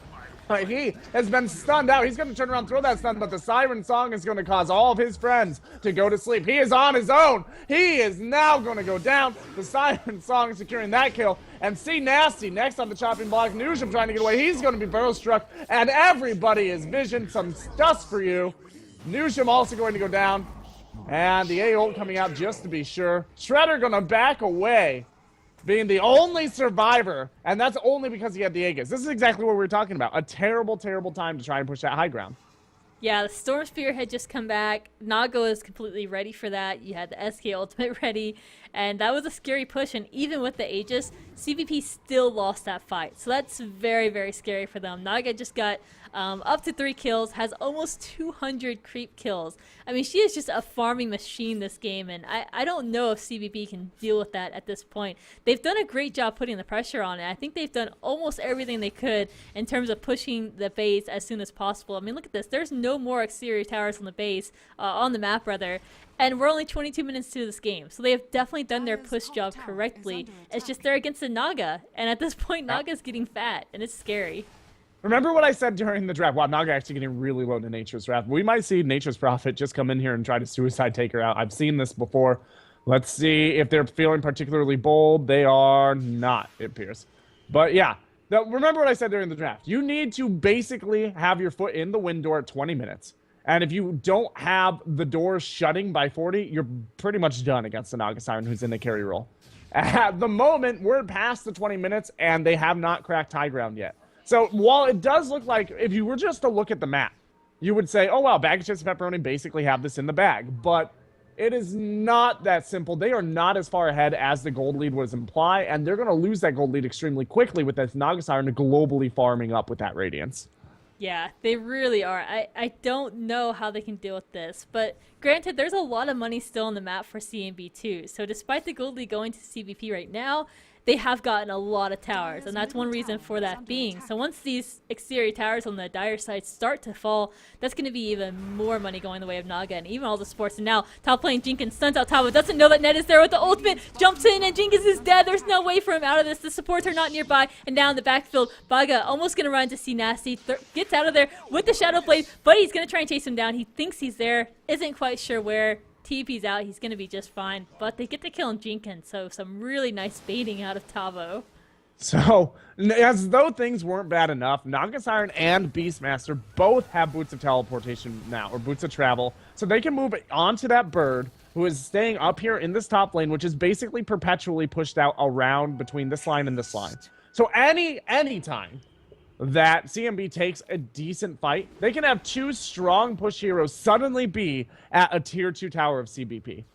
He has been stunned out. He's going to turn around, throw that stun, but the Siren Song is going to cause all of his friends to go to sleep. He is on his own. He is now going to go down. The Siren Song securing that kill. And see Nasty next on the chopping block. Nujum trying to get away. He's going to be barrel struck. And everybody is visioned. Some dust for you. Nujum also going to go down. And the A ult coming out just to be sure. Shredder going to back away, being the only survivor, and that's only because he had the Aegis. This is exactly what we were talking about. A terrible, terrible time to try and push that high ground. Yeah, the Storm Spear had just come back. Nago is completely ready for that. You had the SK ultimate ready, and that was a scary push, and even with the Aegis, CVP still lost that fight. So that's very, very scary for them. Naga just got up to 3 kills, has almost 200 creep kills. I mean, she is just a farming machine this game, and I don't know if CVP can deal with that at this point. They've done a great job putting the pressure on it. I think they've done almost everything they could in terms of pushing the base as soon as possible. I mean, look at this. There's no more exterior towers on the base, on the map rather, and we're only 22 minutes to this game. So they have definitely done their push job correctly. It's just they're against the Naga, and at this point, Naga's getting fat, and it's scary. Remember what I said during the draft? Wow, Naga actually getting really low to Nature's Wrath. We might see Nature's Prophet just come in here and try to suicide take her out. I've seen this before. Let's see if they're feeling particularly bold. They are not, it appears. But yeah, remember what I said during the draft. You need to basically have your foot in the wind door at 20 minutes. And if you don't have the doors shutting by 40, you're pretty much done against the Naga Siren who's in the carry role. At the moment, we're past the 20 minutes, and they have not cracked high ground yet. So while it does look like, if you were just to look at the map, you would say, oh, wow, Bag of Chips and Pepperoni basically have this in the bag. But it is not that simple. They are not as far ahead as the gold lead would imply, and they're going to lose that gold lead extremely quickly with this Naga Siren globally farming up with that Radiance. Yeah, they really are. I don't know how they can deal with this, but granted, there's a lot of money still on the map for CNB too. So despite the gold lead going to CVP right now, they have gotten a lot of towers, and that's one reason for that being. So once these exterior towers on the Dire side start to fall, that's going to be even more money going the way of Naga and even all the supports. And now top lane Jenkins stuns out top, but doesn't know that Ned is there with the ultimate, jumps in, and Jenkins is dead. There's no way for him out of this. The supports are not nearby, and now in the backfield, Baga almost going to run to see Nasty, gets out of there with the Shadow Blade, but he's going to try and chase him down. He thinks he's there, isn't quite sure where. TP's out, he's going to be just fine, but they get the kill on Jenkins, so some really nice baiting out of Tavo. So, as though things weren't bad enough, Naga Siren and Beastmaster both have boots of teleportation now, or boots of travel, so they can move onto that bird who is staying up here in this top lane, which is basically perpetually pushed out around between this line and this line. So any time that CNB takes a decent fight, they can have 2 strong push heroes suddenly be at a tier 2 tower of CBP.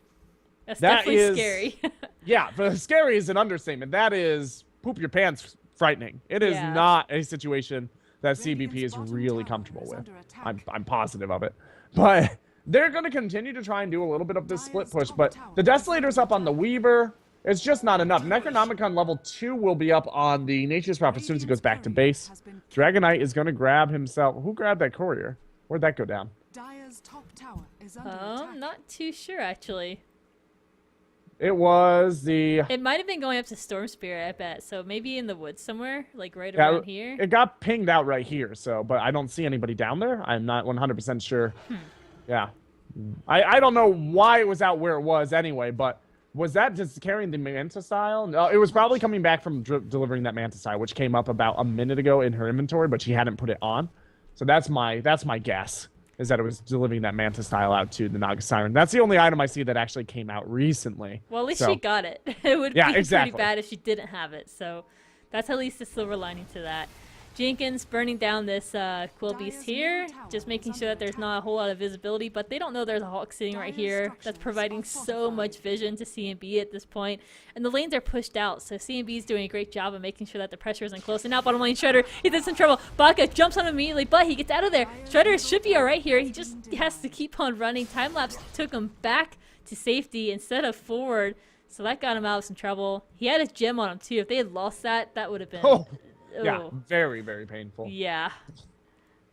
That's definitely scary. Yeah, but scary is an understatement. That is poop your pants frightening. It is not a situation that CBP is really comfortable with. I'm positive of it. But they're going to continue to try and do a little bit of this split push, but the Desolator's up on the Weaver. It's just not enough. Necronomicon level 2 will be up on the Nature's Prophet as soon as he goes back to base. Dragonite is going to grab himself. Who grabbed that courier? Where'd that go down? I'm not too sure, actually. It was the... It might have been going up to Storm Spear, I bet. So maybe in the woods somewhere, like right around here. It got pinged out right here, so, but I don't see anybody down there. I'm not 100% sure. Yeah. I don't know why it was out where it was anyway, but... Was that just carrying the Manta Style? No, it was probably coming back from delivering that Manta Style, which came up about a minute ago in her inventory, but she hadn't put it on. So that's my guess, is that it was delivering that Manta Style out to the Naga Siren. That's the only item I see that actually came out recently. Well, at least she got it. It would be pretty bad if she didn't have it. So that's at least a silver lining to that. Jenkins burning down this Quill Beast here, just making sure that there's not a whole lot of visibility, but they don't know there's a Hawk sitting right here that's providing so much vision to CNB at this point. And the lanes are pushed out, so CNB is doing a great job of making sure that the pressure isn't close. And now bottom lane Shredder, he's in some trouble. Baka jumps on him immediately, but he gets out of there. Shredder should be alright here. He just has to keep on running. Time-lapse took him back to safety instead of forward, so that got him out of some trouble. He had a gem on him too. If they had lost that, that would have been... Oh. Yeah, very, very painful. Yeah.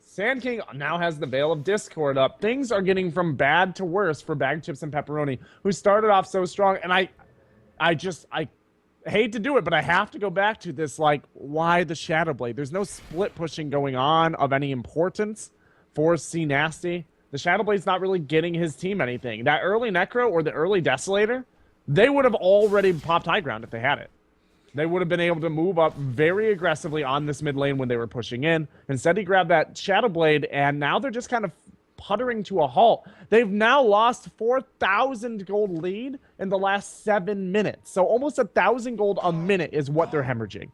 Sand King now has the Veil of Discord up. Things are getting from bad to worse for Bag Chips and Pepperoni, who started off so strong. And I hate to do it, but I have to go back to this, like, why the Shadow Blade? There's no split pushing going on of any importance for C Nasty. The Shadow Blade's not really getting his team anything. That early Necro or the early Desolator, they would have already popped high ground if they had it. They would have been able to move up very aggressively on this mid lane when they were pushing in. Instead, he grabbed that Shadow Blade, and now they're just kind of puttering to a halt. They've now lost 4,000 gold lead in the last 7 minutes. So almost 1,000 gold a minute is what they're hemorrhaging.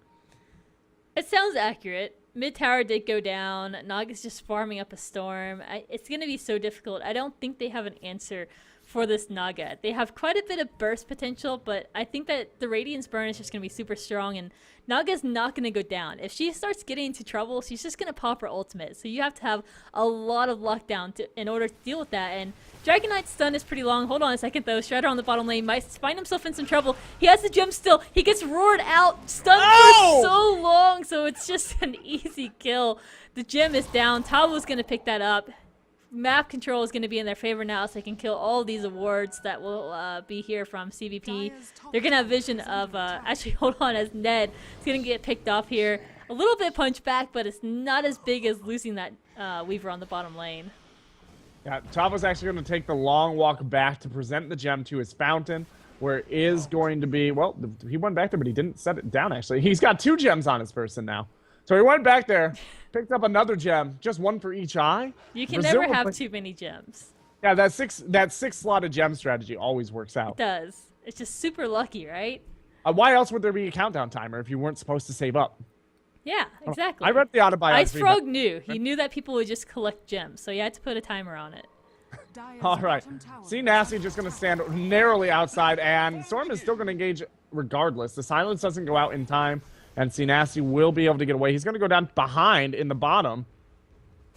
It sounds accurate. Mid tower did go down. Naga's just farming up a storm. It's going to be so difficult. I don't think they have an answer for this Naga. They have quite a bit of burst potential, but I think that the Radiance Burn is just going to be super strong, and Naga's not going to go down. If she starts getting into trouble, she's just going to pop her ultimate. So you have to have a lot of lockdown in order to deal with that. And Dragon Knight's stun is pretty long. Hold on a second, though. Shredder on the bottom lane might find himself in some trouble. He has the gem still. He gets roared out, stunned for so long, so it's just an easy kill. The gem is down. Tabo's going to pick that up. Map control is going to be in their favor now, so they can kill all these awards that will be here from CVP. They're going to have vision of, actually, hold on, as Ned is going to get picked off here. A little bit punch back, but it's not as big as losing that Weaver on the bottom lane. Yeah, Tabo's actually going to take the long walk back to present the gem to his fountain, where it is going to be, well, he went back there, but he didn't set it down, actually. He's got 2 gems on his person now. So he went back there, picked up another gem, just 1 for each eye. You can never have too many gems. Yeah, that six slotted gem strategy always works out. It does. It's just super lucky, right? Why else would there be a countdown timer if you weren't supposed to save up? Yeah, exactly. I read the autobiography. Ice Frog knew. He knew that people would just collect gems, so he had to put a timer on it. All right. See Nasty just going to stand narrowly outside, and Storm is still going to engage regardless. The silence doesn't go out in time. And C Nasty will be able to get away. He's going to go down behind in the bottom.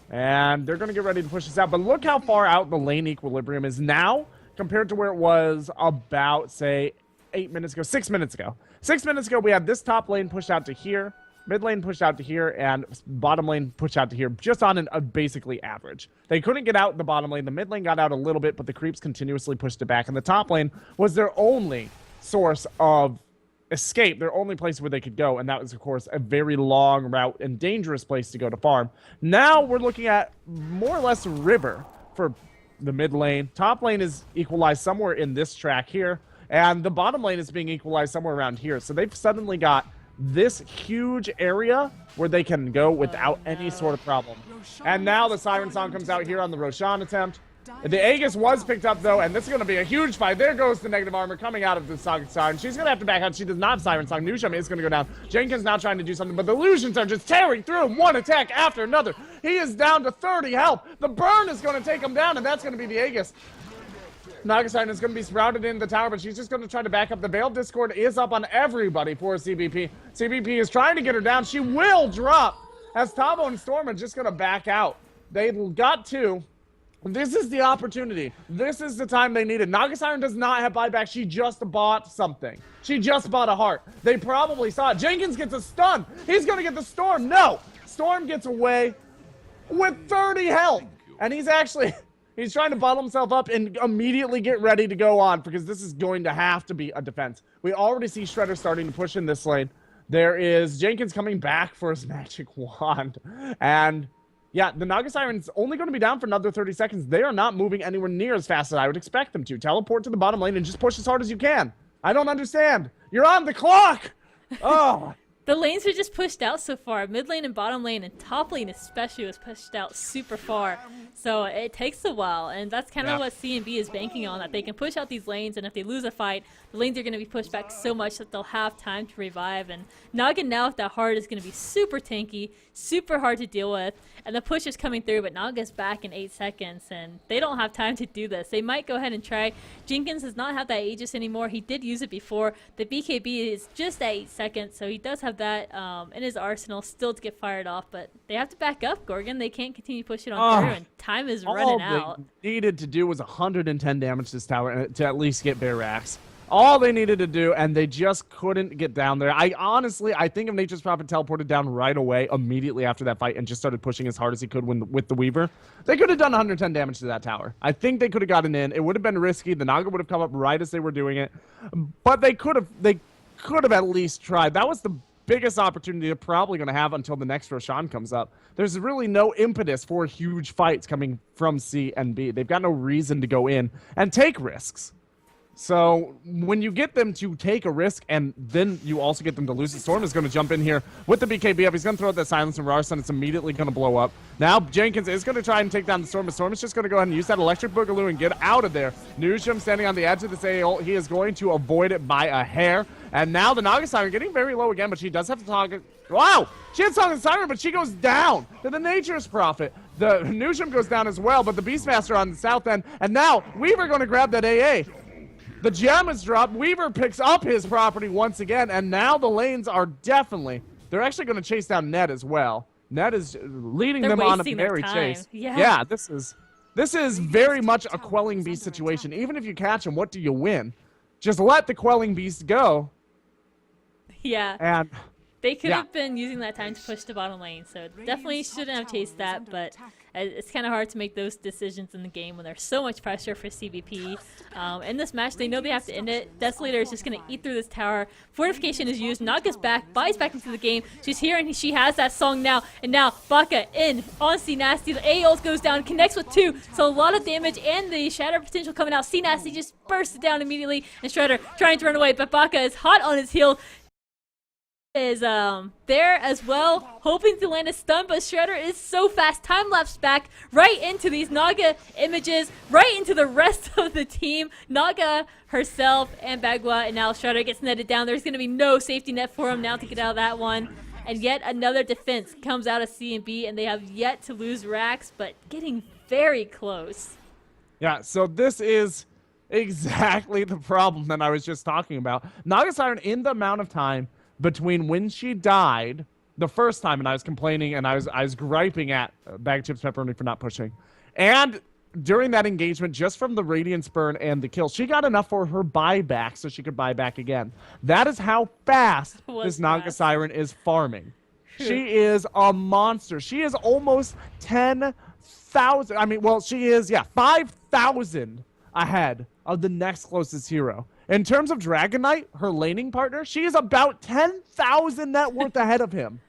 And they're going to get ready to push this out. But look how far out the lane equilibrium is now compared to where it was about, say, 8 minutes ago. 6 minutes ago. 6 minutes ago, we had this top lane pushed out to here. Mid lane pushed out to here. And bottom lane pushed out to here. Just on a basically average. They couldn't get out in the bottom lane. The mid lane got out a little bit, but the creeps continuously pushed it back. And the top lane was their only source of escape, their only place where they could go, and that was, of course, a very long route and dangerous place to go to farm. Now we're looking at more or less river for the mid lane. Top lane is equalized somewhere in this track here, and the bottom lane is being equalized somewhere around here. So they've suddenly got this huge area where they can go without any sort of problem. And now the Siren Song comes out here on the Roshan attempt. The Aegis was picked up, though, and this is going to be a huge fight. There goes the negative armor coming out of the Siren. She's going to have to back out. She does not have Siren Song. Newsham is going to go down. Jenkins now trying to do something, but the Illusions are just tearing through him, one attack after another. He is down to 30 health. The burn is going to take him down, and that's going to be the Aegis. Nagasiren is going to be surrounded in the tower, but she's just going to try to back up. The Veiled Discord is up on everybody for CBP. CBP is trying to get her down. She will drop as Tabo and Storm are just going to back out. They got 2. This is the opportunity. This is the time they needed. Nagasiren does not have buyback. She just bought something. She just bought a heart. They probably saw it. Jenkins gets a stun. He's going to get the Storm. No. Storm gets away with 30 health. And he's trying to bottle himself up and immediately get ready to go on because this is going to have to be a defense. We already see Shredder starting to push in this lane. There is Jenkins coming back for his magic wand. And yeah, the Nagasiren's only going to be down for another 30 seconds. They are not moving anywhere near as fast as I would expect them to. Teleport to the bottom lane and just push as hard as you can. I don't understand. You're on the clock. Oh. The lanes are just pushed out so far. Mid lane and bottom lane and top lane especially was pushed out super far. So it takes a while, and that's kind of what CNB is banking on, that they can push out these lanes, and if they lose a fight, the lanes are going to be pushed back so much that they'll have time to revive. And Naga now with that hard is going to be super tanky, super hard to deal with, and the push is coming through, but Naga's back in 8 seconds, and they don't have time to do this. They might go ahead and try. Jenkins does not have that Aegis anymore. He did use it before. The BKB is just at 8 seconds, so he does have that in his arsenal still to get fired off, but they have to back up, Gorgon. They can't continue pushing on through, and time is running out. All they needed to do was 110 damage to this tower to at least get bare racks. All they needed to do, and they just couldn't get down there. I think if Nature's Prophet teleported down right away, immediately after that fight, and just started pushing as hard as he could with the Weaver, they could have done 110 damage to that tower. I think they could have gotten in. It would have been risky. The Naga would have come up right as they were doing it, but they could have at least tried. That was the biggest opportunity they're probably going to have until the next Roshan comes up. There's really no impetus for huge fights coming from CNB. They've got no reason to go in and take risks. So when you get them to take a risk and then you also get them to lose, the Storm is going to jump in here with the BKB up. He's going to throw out that silence and Rarson. It's immediately going to blow up. Now Jenkins is going to try and take down the Storm. The Storm is just going to go ahead and use that electric boogaloo and get out of there. Nujum standing on the edge of this AO. He is going to avoid it by a hair. And now the Naga Siren getting very low again, but she does have to target. Wow! She hits on the Siren, but she goes down to the Nature's Prophet. The Nujum goes down as well, but the Beastmaster on the south end. And now Weaver going to grab that AA. The gem is dropped. Weaver picks up his property once again, and now the lanes are definitely... They're actually going to chase down Ned as well. Ned is leading them on a merry chase. Yeah, this is very much a Quelling Beast situation. Even if you catch him, what do you win? Just let the Quelling Beast go. Yeah. And they could have been using that time to push the bottom lane, so definitely shouldn't have chased that, but it's kind of hard to make those decisions in the game when there's so much pressure for CBP. In this match, they know they have to end it. Desolator is just going to eat through this tower. Fortification is used. Naga's back. Buys back into the game. She's here, and she has that song now. And now, Baka in on C Nasty. The A ult goes down, connects with 2, so a lot of damage and the shatter potential coming out. C Nasty just bursts it down immediately, and Shredder trying to run away, but Baka is hot on his heel. Is there as well, hoping to land a stun, but Shredder is so fast. Time-lapse back right into these Naga images, right into the rest of the team. Naga herself and Bagua, and now Shredder gets netted down. There's going to be no safety net for him now to get out of that one. And yet another defense comes out of CNB, and they have yet to lose racks, but getting very close. Yeah, so this is exactly the problem that I was just talking about. Naga Siren, in the amount of time between when she died the first time, and I was complaining and I was griping at Bag Chips Pepperoni for not pushing, and during that engagement, just from the Radiance Burn and the kill, she got enough for her buyback so she could buy back again. That is how fast this Naga Siren is farming. She is a monster. She is almost 10,000. I mean, well, she is, 5,000 ahead of the next closest hero. In terms of Dragon Knight, her laning partner, she is about 10,000 net worth ahead of him.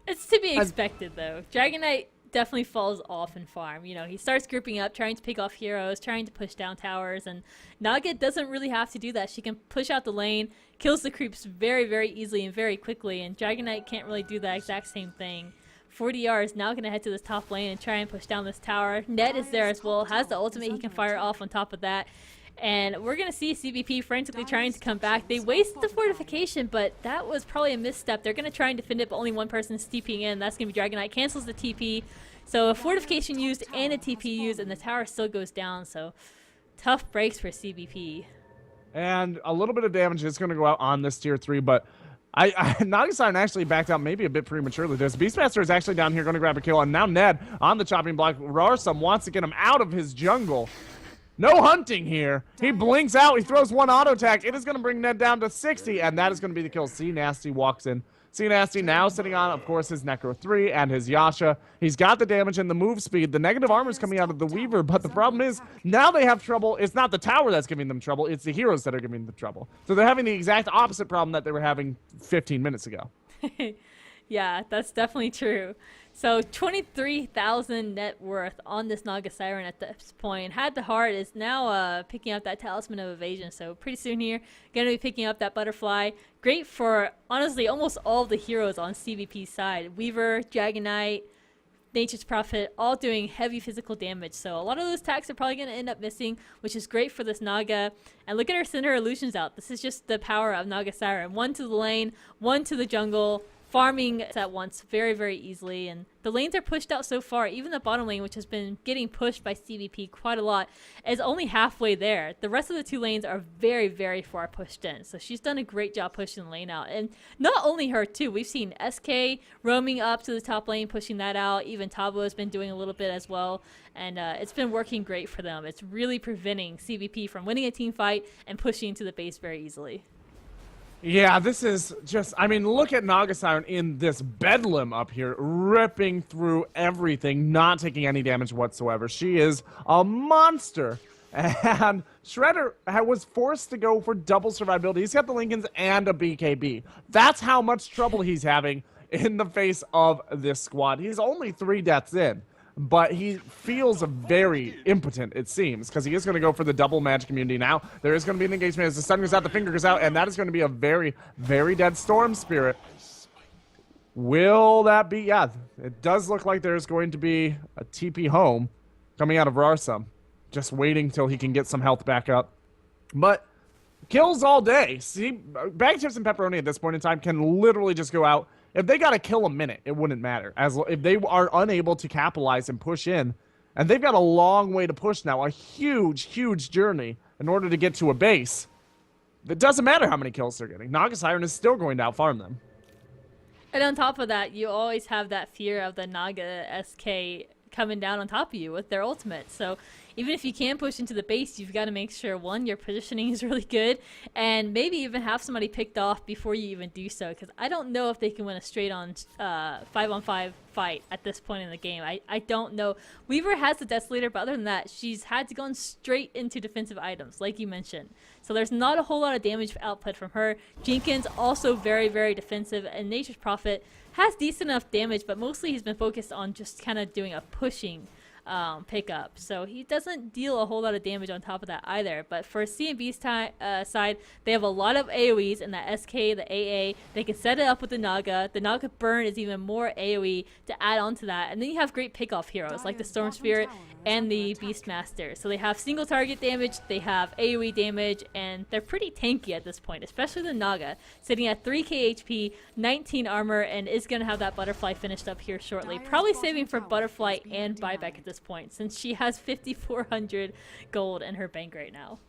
It's to be expected, though. Dragon Knight definitely falls off in farm. You know, he starts grouping up, trying to pick off heroes, trying to push down towers, and Naga doesn't really have to do that. She can push out the lane, kills the creeps very, very easily and very quickly, and Dragon Knight can't really do that exact same thing. 4DR is now going to head to this top lane and try and push down this tower. Ned is there as well, has the ultimate he can fire off on top of that. And we're going to see CBP frantically trying to come back. They wasted the fortification, but that was probably a misstep. They're going to try and defend it, but only one person is TPing in. That's going to be Dragon Knight. Cancels the TP. So a fortification used and a TP used, and the tower still goes down. So tough breaks for CBP. And a little bit of damage is going to go out on this tier 3, but Naga Siren actually backed out maybe a bit prematurely. This Beastmaster is actually down here going to grab a kill, and now Ned on the chopping block. Rarsum wants to get him out of his jungle. No hunting here. He blinks out. He throws one auto attack. It is going to bring Ned down to 60, and that is going to be the kill. C Nasty walks in. C Nasty now sitting on, of course, his Necro 3 and his Yasha. He's got the damage and the move speed. The negative armor is coming out of the Weaver, but the problem is now they have trouble. It's not the tower that's giving them trouble. It's the heroes that are giving them trouble. So they're having the exact opposite problem that they were having 15 minutes ago. Yeah, that's definitely true. So 23,000 net worth on this Naga Siren at this point. Had the heart is now picking up that Talisman of Evasion. So pretty soon here, gonna be picking up that Butterfly. Great for honestly almost all of the heroes on CVP's side. Weaver, Dragon Knight, Nature's Prophet, all doing heavy physical damage. So a lot of those attacks are probably going to end up missing, which is great for this Naga. And look at her send her illusions out. This is just the power of Naga Siren. One to the lane, one to the jungle, farming at once very, very easily. And the lanes are pushed out so far. Even the bottom lane, which has been getting pushed by CVP quite a lot, is only halfway there. The rest of the two lanes are very, very far pushed in. So she's done a great job pushing the lane out. And not only her, too. We've seen SK roaming up to the top lane, pushing that out. Even Tabo has been doing a little bit as well. And it's been working great for them. It's really preventing CVP from winning a team fight and pushing into the base very easily. Yeah, this is just, I mean, look at Naga Siren in this bedlam up here, ripping through everything, not taking any damage whatsoever. She is a monster. And Shredder was forced to go for double survivability. He's got the Lincolns and a BKB. That's how much trouble he's having in the face of this squad. He's only 3 deaths in. But he feels very impotent, it seems, because he is going to go for the double magic immunity now. There is going to be an engagement as the sun goes out, the finger goes out, and that is going to be a very, very dead Storm Spirit. Will that be? Yeah, it does look like there's going to be a TP home coming out of Rarsum. Just waiting till he can get some health back up. But kills all day. See, Bag Chips and Pepperoni at this point in time can literally just go out. If they got to kill a minute, it wouldn't matter. If they are unable to capitalize and push in, and they've got a long way to push now, a huge, huge journey in order to get to a base, it doesn't matter how many kills they're getting. Naga Siren is still going to outfarm them. And on top of that, you always have that fear of the Naga SK coming down on top of you with their ultimate. So even if you can push into the base, you've got to make sure, one, your positioning is really good, and maybe even have somebody picked off before you even do so, because I don't know if they can win a straight-on 5-on-5 fight at this point in the game. I don't know. Weaver has the Desolator, but other than that, she's had to go straight into defensive items, like you mentioned. So there's not a whole lot of damage output from her. Jenkins also very, very defensive, and Nature's Prophet has decent enough damage, but mostly he's been focused on just kind of doing a pushing pickup. So he doesn't deal a whole lot of damage on top of that either. But for CNB's side, they have a lot of AoEs in that SK, the AA. They can set it up with the Naga. The Naga burn is even more AoE to add on to that. And then you have great pickoff heroes like the Storm Spirit and the Beastmaster. So they have single target damage, they have AoE damage, and they're pretty tanky at this point, especially the Naga, sitting at 3k HP, 19 armor, and is going to have that Butterfly finished up here shortly. Probably saving for Butterfly and buyback at this point, since she has 5,400 gold in her bank right now.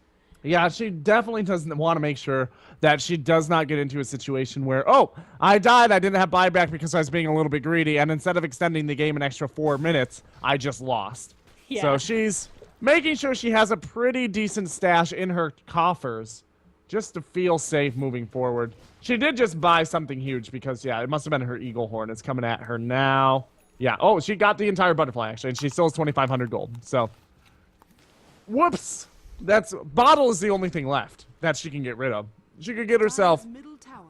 Yeah, she definitely doesn't want to make sure that she does not get into a situation where, oh, I died, I didn't have buyback because I was being a little bit greedy, and instead of extending the game an extra 4 minutes, I just lost. Yeah. So she's making sure she has a pretty decent stash in her coffers just to feel safe moving forward. She did just buy something huge because, yeah, it must have been her Eagle Horn. It's coming at her now. Yeah, oh, she got the entire Butterfly, actually, and she still has 2,500 gold. So, whoops. Bottle is the only thing left that she can get rid of. She could get herself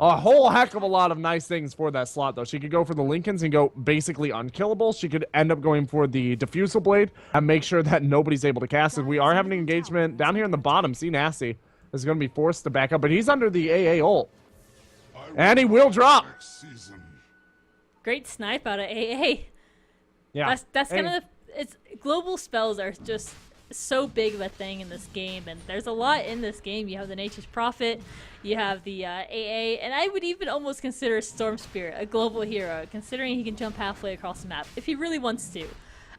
a whole heck of a lot of nice things for that slot, though. She could go for the Lincolns and go basically unkillable. She could end up going for the Diffusal Blade and make sure that nobody's able to cast it. We are having an engagement down here in the bottom. C Nasty is going to be forced to back up, but he's under the AA ult. And he will drop. Great snipe out of AA. Yeah. That's kind of it's global spells are just so big of a thing in this game, and there's a lot in this game. You have the Nature's Prophet, you have the AA, and I would even almost consider Storm Spirit a global hero, considering he can jump halfway across the map if he really wants to.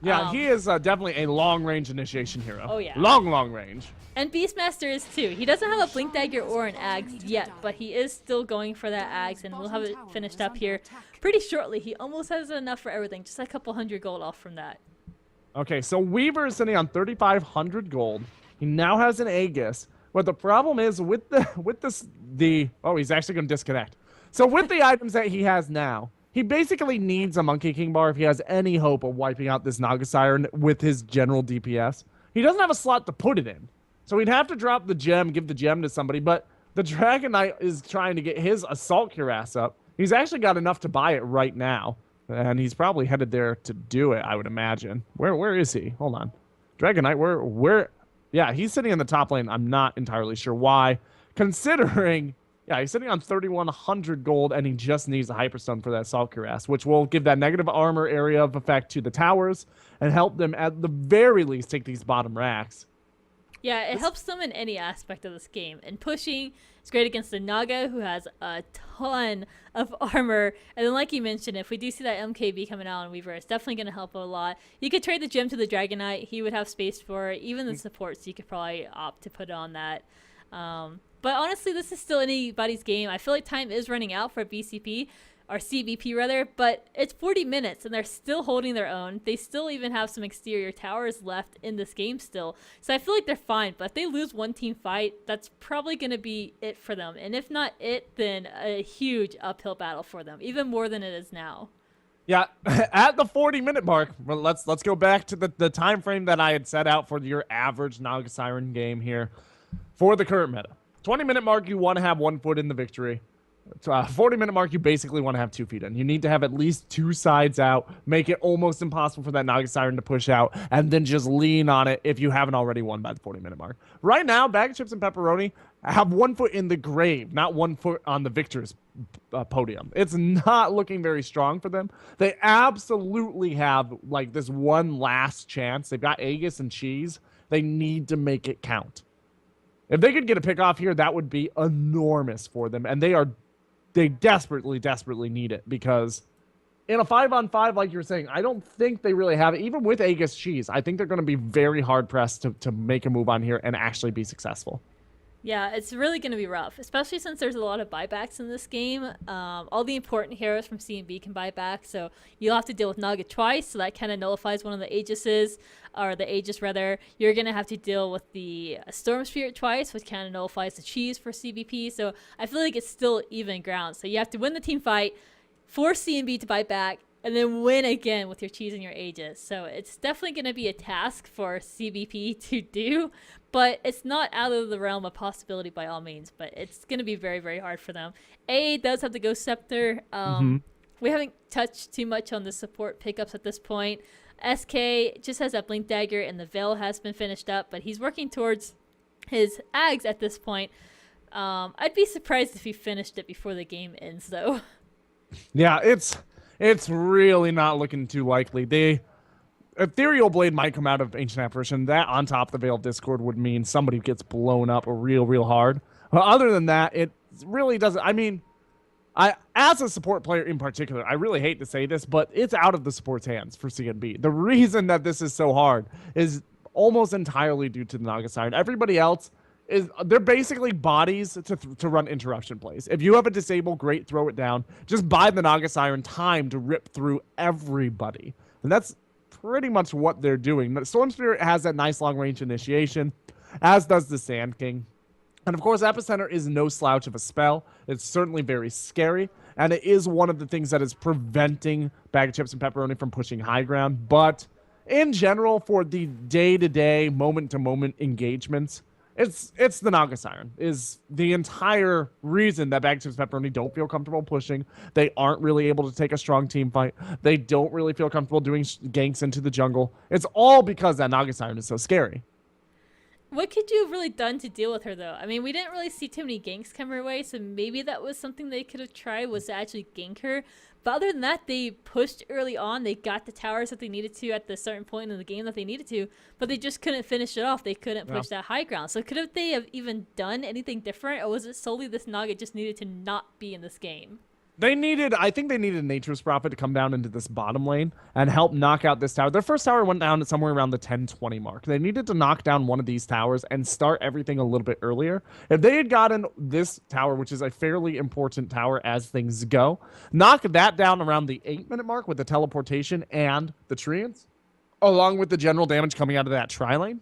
Yeah, he is definitely a long-range initiation hero. Oh, yeah. Long range. And Beastmaster is too. He doesn't have a Blink Dagger or an Axe yet, but he is still going for that Axe, and we'll have it finished up here pretty shortly. He almost has enough for everything, just a couple hundred gold off from that. Okay, so Weaver is sitting on 3,500 gold. He now has an Aegis, but the problem is with oh, he's actually going to disconnect. So with the items that he has now, he basically needs a Monkey King bar if he has any hope of wiping out this Naga Siren with his general DPS. He doesn't have a slot to put it in, so he'd have to drop the gem, give the gem to somebody, but the Dragon Knight is trying to get his Assault Cuirass up. He's actually got enough to buy it right now, and he's probably headed there to do it, I would imagine. Where is he? Hold on. Dragonite, where? Yeah, he's sitting in the top lane. I'm not entirely sure why, considering, yeah, he's sitting on 3,100 gold, and he just needs a Hyperstone for that Salt Cuirass, which will give that negative armor area of effect to the towers and help them at the very least take these bottom racks. Yeah, it helps them in any aspect of this game. And pushing is great against the Naga, who has a ton of armor. And then, like you mentioned, if we do see that MKB coming out on Weaver, it's definitely going to help a lot. You could trade the gem to the Dragonite. He would have space for it. Even the supports, you could probably opt to put on that. But honestly, this is still anybody's game. I feel like time is running out for BCP, or CBP rather, but it's 40 minutes and they're still holding their own. They still even have some exterior towers left in this game still. So I feel like they're fine, but if they lose one team fight, that's probably going to be it for them. And if not it, then a huge uphill battle for them, even more than it is now. Yeah, at the 40-minute mark, well, let's go back to the time frame that I had set out for your average Naga Siren game here for the current meta. 20-minute mark, you want to have 1 foot in the victory. 40-minute mark, you basically want to have 2 feet in. You need to have at least 2 sides out, make it almost impossible for that Naga Siren to push out, and then just lean on it if you haven't already won by the 40-minute mark. Right now, Bag of Chips and Pepperoni have 1 foot in the grave, not 1 foot on the victor's podium. It's not looking very strong for them. They absolutely have like this one last chance. They've got Aegis and Cheese. They need to make it count. If they could get a pick off here, that would be enormous for them, and they desperately need it, because in a 5-on-5, like you're saying, I don't think they really have it. Even with Aegis Cheese, I think they're going to be very hard-pressed to make a move on here and actually be successful. Yeah, it's really going to be rough, especially since there's a lot of buybacks in this game. All the important heroes from CNB can buy back, so you'll have to deal with Naga twice, so that kind of nullifies one of the Aegises, or the Aegis rather. You're going to have to deal with the Storm Spirit twice, which kind of nullifies the Cheese for CBP, so I feel like it's still even ground. So you have to win the team fight, force CNB to buy back, and then win again with your Cheese and your Aegis. So it's definitely going to be a task for CBP to do, but it's not out of the realm of possibility by all means, but it's going to be very hard for them. A does have the Ghost Scepter. We haven't touched too much on the support pickups at this point. SK just has that Blink Dagger, and the Veil has been finished up, but he's working towards his Ags at this point. I'd be surprised if he finished it before the game ends, though. Yeah, it's really not looking too likely. The Ethereal Blade might come out of Ancient Apparition. That on top of the Veil of Discord would mean somebody gets blown up real hard. But other than that, it really doesn't. I mean, as a support player in particular, I really hate to say this, but it's out of the support's hands for CNB. The reason that this is so hard is almost entirely due to the Naga Siren. Everybody else they're basically bodies to run interruption plays. If you have a disable, great, throw it down. Just buy the Naga Siren time to rip through everybody. And that's pretty much what they're doing. The Storm Spirit has that nice long-range initiation, as does the Sand King. And of course, Epicenter is no slouch of a spell. It's certainly very scary, and it is one of the things that is preventing Bag of Chips and Pepperoni from pushing high ground. But in general, for the day-to-day, moment-to-moment engagements, it's the Naga Siren is the entire reason that Bag of Chips and Pepperoni don't feel comfortable pushing. They aren't really able to take a strong team fight. They don't really feel comfortable doing ganks into the jungle. It's all because that Naga Siren is so scary. What could you have really done to deal with her, though? I mean, we didn't really see too many ganks come her way, so maybe that was something they could have tried, was to actually gank her. But other than that, they pushed early on. They got the towers that they needed to at the certain point in the game that they needed to, but they just couldn't finish it off. They couldn't push that high ground. So could they have even done anything different, or was it solely this Naga just needed to not be in this game? I think they needed Nature's Prophet to come down into this bottom lane and help knock out this tower. Their first tower went down at somewhere around the 10-20 mark. They needed to knock down one of these towers and start everything a little bit earlier. If they had gotten this tower, which is a fairly important tower as things go, knock that down around the 8-minute mark with the teleportation and the treants, along with the general damage coming out of that tri-lane,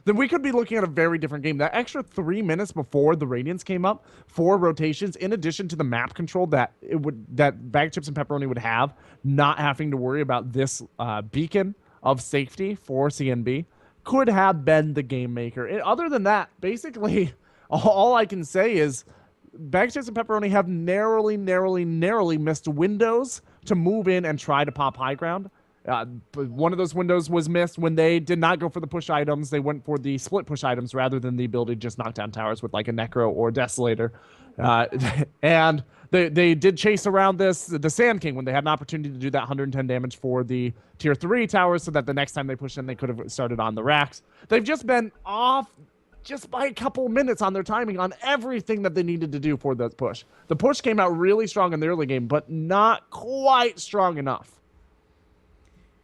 then we could be looking at a very different game. That extra 3 minutes before the Radiance came up, 4 rotations, in addition to the map control that Bag of Chips and Pepperoni would have, not having to worry about this beacon of safety for CNB, could have been the game maker. Other than that, basically, all I can say is Bagchase and Pepperoni have narrowly missed windows to move in and try to pop high ground. But one of those windows was missed when they did not go for the push items. They went for the split push items rather than the ability to just knock down towers with like a Necro or Desolator. And they did chase around the Sand King when they had an opportunity to do that 110 damage for the tier 3 towers so that the next time they pushed in, they could have started on the racks. They've just been off just by a couple minutes on their timing on everything that they needed to do for the push. The push came out really strong in the early game, but not quite strong enough.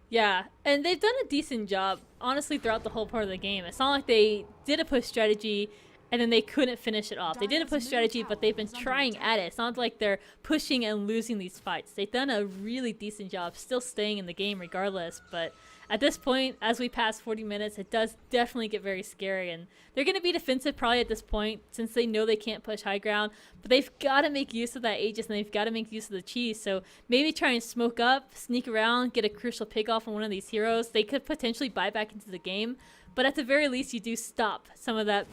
Yeah, and they've done a decent job, honestly, throughout the whole part of the game. It's not like they did a push strategy and then they couldn't finish it off. They did a push strategy, but they've been trying at it. It's not like they're pushing and losing these fights. They've done a really decent job still staying in the game regardless, but at this point, as we pass 40 minutes, it does definitely get very scary, and they're going to be defensive probably at this point since they know they can't push high ground, but they've got to make use of that Aegis, and they've got to make use of the cheese, so maybe try and smoke up, sneak around, get a crucial pick off on one of these heroes. They could potentially buy back into the game, but at the very least, you do stop some of that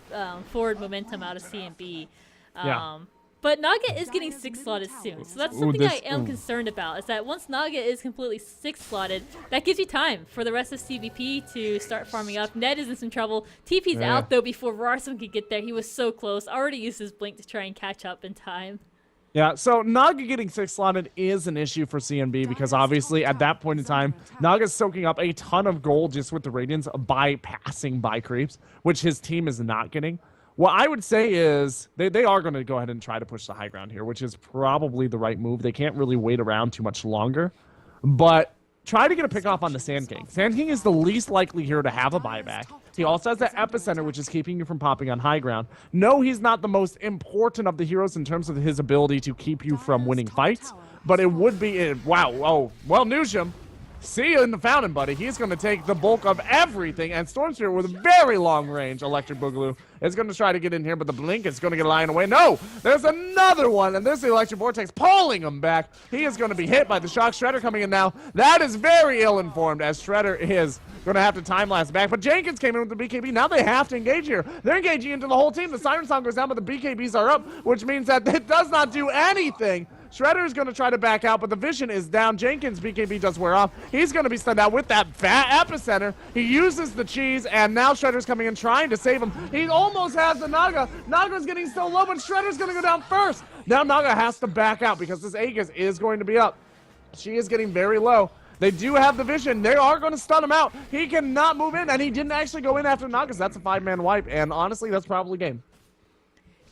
forward momentum out of CNB. Yeah. But Naga is getting 6 slotted soon, so that's something I am concerned about, is that once Naga is completely 6 slotted, that gives you time for the rest of CVP to start farming up. Ned is in some trouble. TP's out, though, before Rarsum could get there. He was so close. Already used his blink to try and catch up in time. Yeah, so Naga getting 6 slotted is an issue for CNB because obviously at that point in time, Naga's soaking up a ton of gold just with the Radiance by passing by creeps, which his team is not getting. What I would say is they are going to go ahead and try to push the high ground here, which is probably the right move. They can't really wait around too much longer. But try to get a pick off on the Sand King. Sand King is the least likely here to have a buyback. He also has that Epicenter, which is keeping you from popping on high ground. No, he's not the most important of the heroes in terms of his ability to keep you from winning fights. But it would be... wow. Oh, well, Newsham. See you in the fountain, buddy. He's going to take the bulk of everything. And Storm Spirit with a very long range Electric Boogaloo is going to try to get in here, but the Blink is going to get a line away. No! There's another one, and there's the Electric Vortex pulling him back. He is going to be hit by the Shock Shredder coming in now. That is very ill-informed, as Shredder is going to have to time-lapse back. But Jenkins came in with the BKB. Now they have to engage here. They're engaging into the whole team. The Siren Song goes down, but the BKBs are up, which means that it does not do anything. Shredder is going to try to back out, but the vision is down. Jenkins' BKB does wear off. He's going to be stunned out with that fat Epicenter. He uses the cheese, and now Shredder's coming in trying to save him. He almost has the Naga. Naga's getting so low, but Shredder's going to go down first. Now Naga has to back out because this Aegis is going to be up. She is getting very low. They do have the vision. They are going to stun him out. He cannot move in, and he didn't actually go in after Naga, so that's a 5-man wipe, and honestly, that's probably game.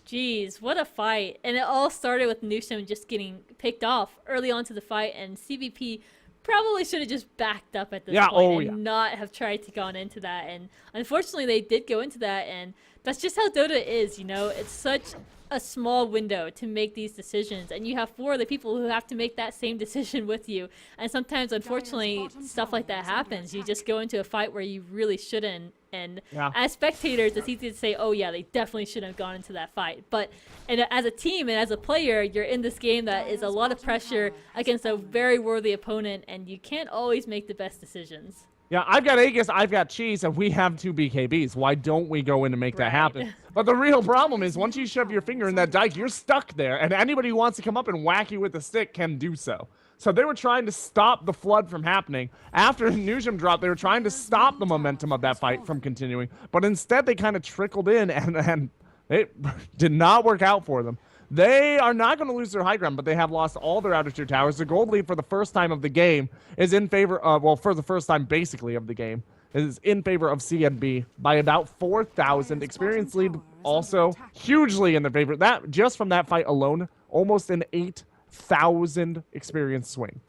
Jeez, what a fight. And it all started with Newsham just getting picked off early on to the fight, and CVP probably should have just backed up at this point and not have tried to go into that. And unfortunately, they did go into that, and that's just how Dota is, you know? It's such a small window to make these decisions, and you have 4 other people who have to make that same decision with you. And sometimes, unfortunately, stuff like that happens. You just go into a fight where you really shouldn't. And as spectators, it's easy to say, oh yeah, they definitely shouldn't have gone into that fight. But as a team and as a player, you're in this game that is a lot of pressure against a very worthy opponent, and you can't always make the best decisions. Yeah, I've got Aegis, I've got Cheese, and we have 2 BKBs. Why don't we go in and make that happen? But the real problem is once you shove your finger in that dike, you're stuck there, and anybody who wants to come up and whack you with a stick can do so. So they were trying to stop the flood from happening. After Newsham dropped, they were trying to stop the momentum of that fight from continuing. But instead, they kind of trickled in, and it did not work out for them. They are not going to lose their high ground, but they have lost all their outer tier towers. The gold lead for the first time of the game is in favor of, well, for the first time basically of the game, is in favor of CNB by about 4,000. Experience lead also hugely in their favor. That just from that fight alone, almost an 8,000 experience swing.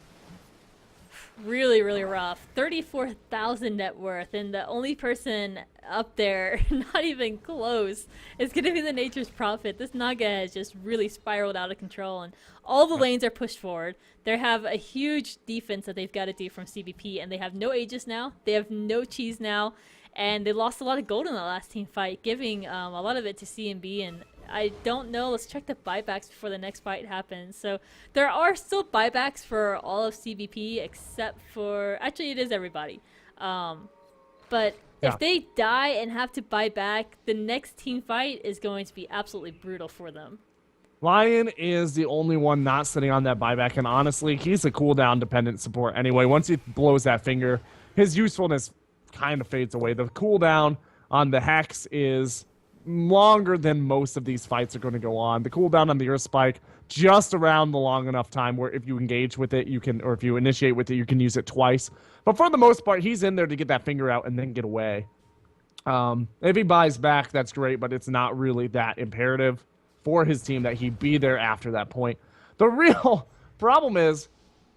Really, really rough. 34,000 net worth, and the only person up there, not even close, is going to be the Nature's Prophet. This Naga has just really spiraled out of control, and all the lanes are pushed forward. They have a huge defense that they've got to do from CBP, and they have no Aegis now. They have no cheese now, and they lost a lot of gold in the last team fight, giving a lot of it to CNB, and I don't know. Let's check the buybacks before the next fight happens. So there are still buybacks for all of CBP except for... Actually, it is everybody. But if they die and have to buy back, the next team fight is going to be absolutely brutal for them. Lion is the only one not sitting on that buyback, and honestly, he's a cooldown dependent support anyway. Once he blows that finger, his usefulness kind of fades away. The cooldown on the Hex is longer than most of these fights are going to go on. The cooldown on the Earth Spike, just around the long enough time where if you engage with it, you can, or if you initiate with it, you can use it twice. But for the most part, he's in there to get that finger out and then get away. If he buys back, that's great, but it's not really that imperative for his team that he be there after that point. The real problem is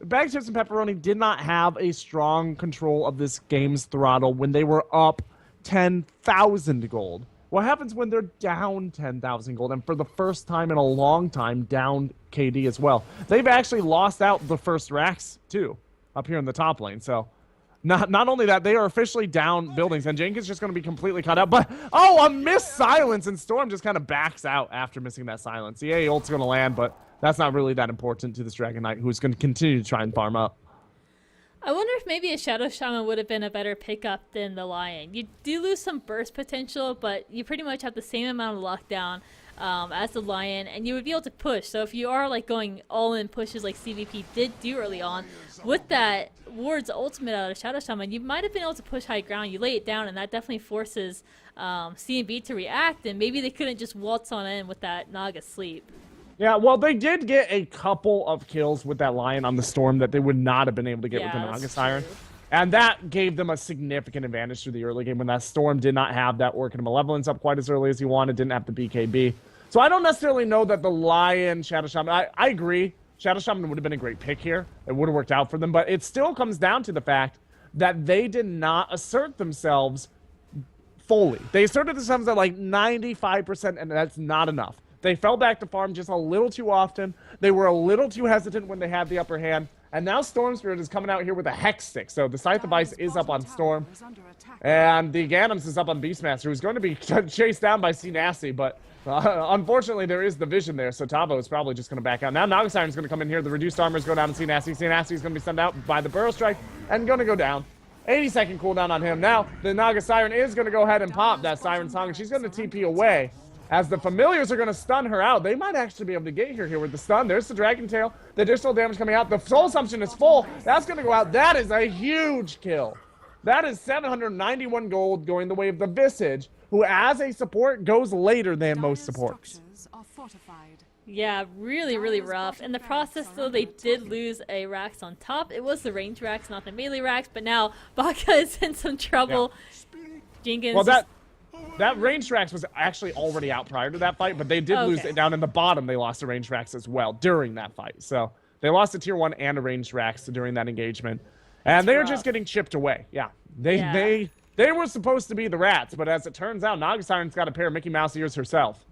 Bag Chips and Pepperoni did not have a strong control of this game's throttle when they were up 10,000 gold. What happens when they're down 10,000 gold, and for the first time in a long time, down KD as well? They've actually lost out the first racks, too, up here in the top lane. So not only that, they are officially down buildings, and Jenkins just going to be completely cut out. But, oh, a missed silence, and Storm just kind of backs out after missing that silence. Yeah, ult's going to land, but that's not really that important to this Dragon Knight, who's going to continue to try and farm up. I wonder if maybe a Shadow Shaman would have been a better pickup than the Lion. You do lose some burst potential, but you pretty much have the same amount of lockdown as the Lion, and you would be able to push. So if you are like going all-in pushes like CVP did do early on, with that Ward's ultimate out of Shadow Shaman, you might have been able to push high ground. You lay it down, and that definitely forces CNB to react, and maybe they couldn't just waltz on in with that Naga sleep. Yeah, well, they did get a couple of kills with that Lion on the Storm that they would not have been able to get with the Naga Siren. And that gave them a significant advantage through the early game when that Storm did not have that Orchid of Malevolence up quite as early as he wanted, didn't have the BKB. So I don't necessarily know that the Lion, Shadow Shaman, I agree, Shadow Shaman would have been a great pick here. It would have worked out for them, but it still comes down to the fact that they did not assert themselves fully. They asserted themselves at like 95%, and that's not enough. They fell back to farm just a little too often. They were a little too hesitant when they had the upper hand. And now Storm Spirit is coming out here with a Hex Stick. So the Scythe of Ice is up on Storm. And the Ganums is up on Beastmaster, who's going to be chased down by C Nasty. But unfortunately, there is the vision there. So Tavo is probably just going to back out. Now Naga Siren's going to come in here. The reduced armor is going down to C Nasty. C Nasty is going to be sent out by the Burrow Strike and going to go down. 80-second cooldown on him. Now the Naga Siren is going to go ahead and pop that Siren Song. And she's going to TP away. As the familiars are going to stun her out. They might actually be able to get here with the stun. There's the Dragon Tail. The additional damage coming out. The Soul Assumption is full. That's going to go out. That is a huge kill. That is 791 gold going the way of the Visage, who as a support goes later than most supports. Yeah, really, really rough. In the process, though, they did lose a Rax on top. It was the range Rax, not the melee Rax, but now Baka is in some trouble. Yeah. Jenkins... Well, that range Rax was actually already out prior to that fight, but they did lose it down in the bottom. They lost a range Rax as well during that fight. So they lost a tier 1 and a range Rax during that engagement. And they were just getting chipped away. Yeah. They were supposed to be the rats, but as it turns out, Naga Siren's got a pair of Mickey Mouse ears herself.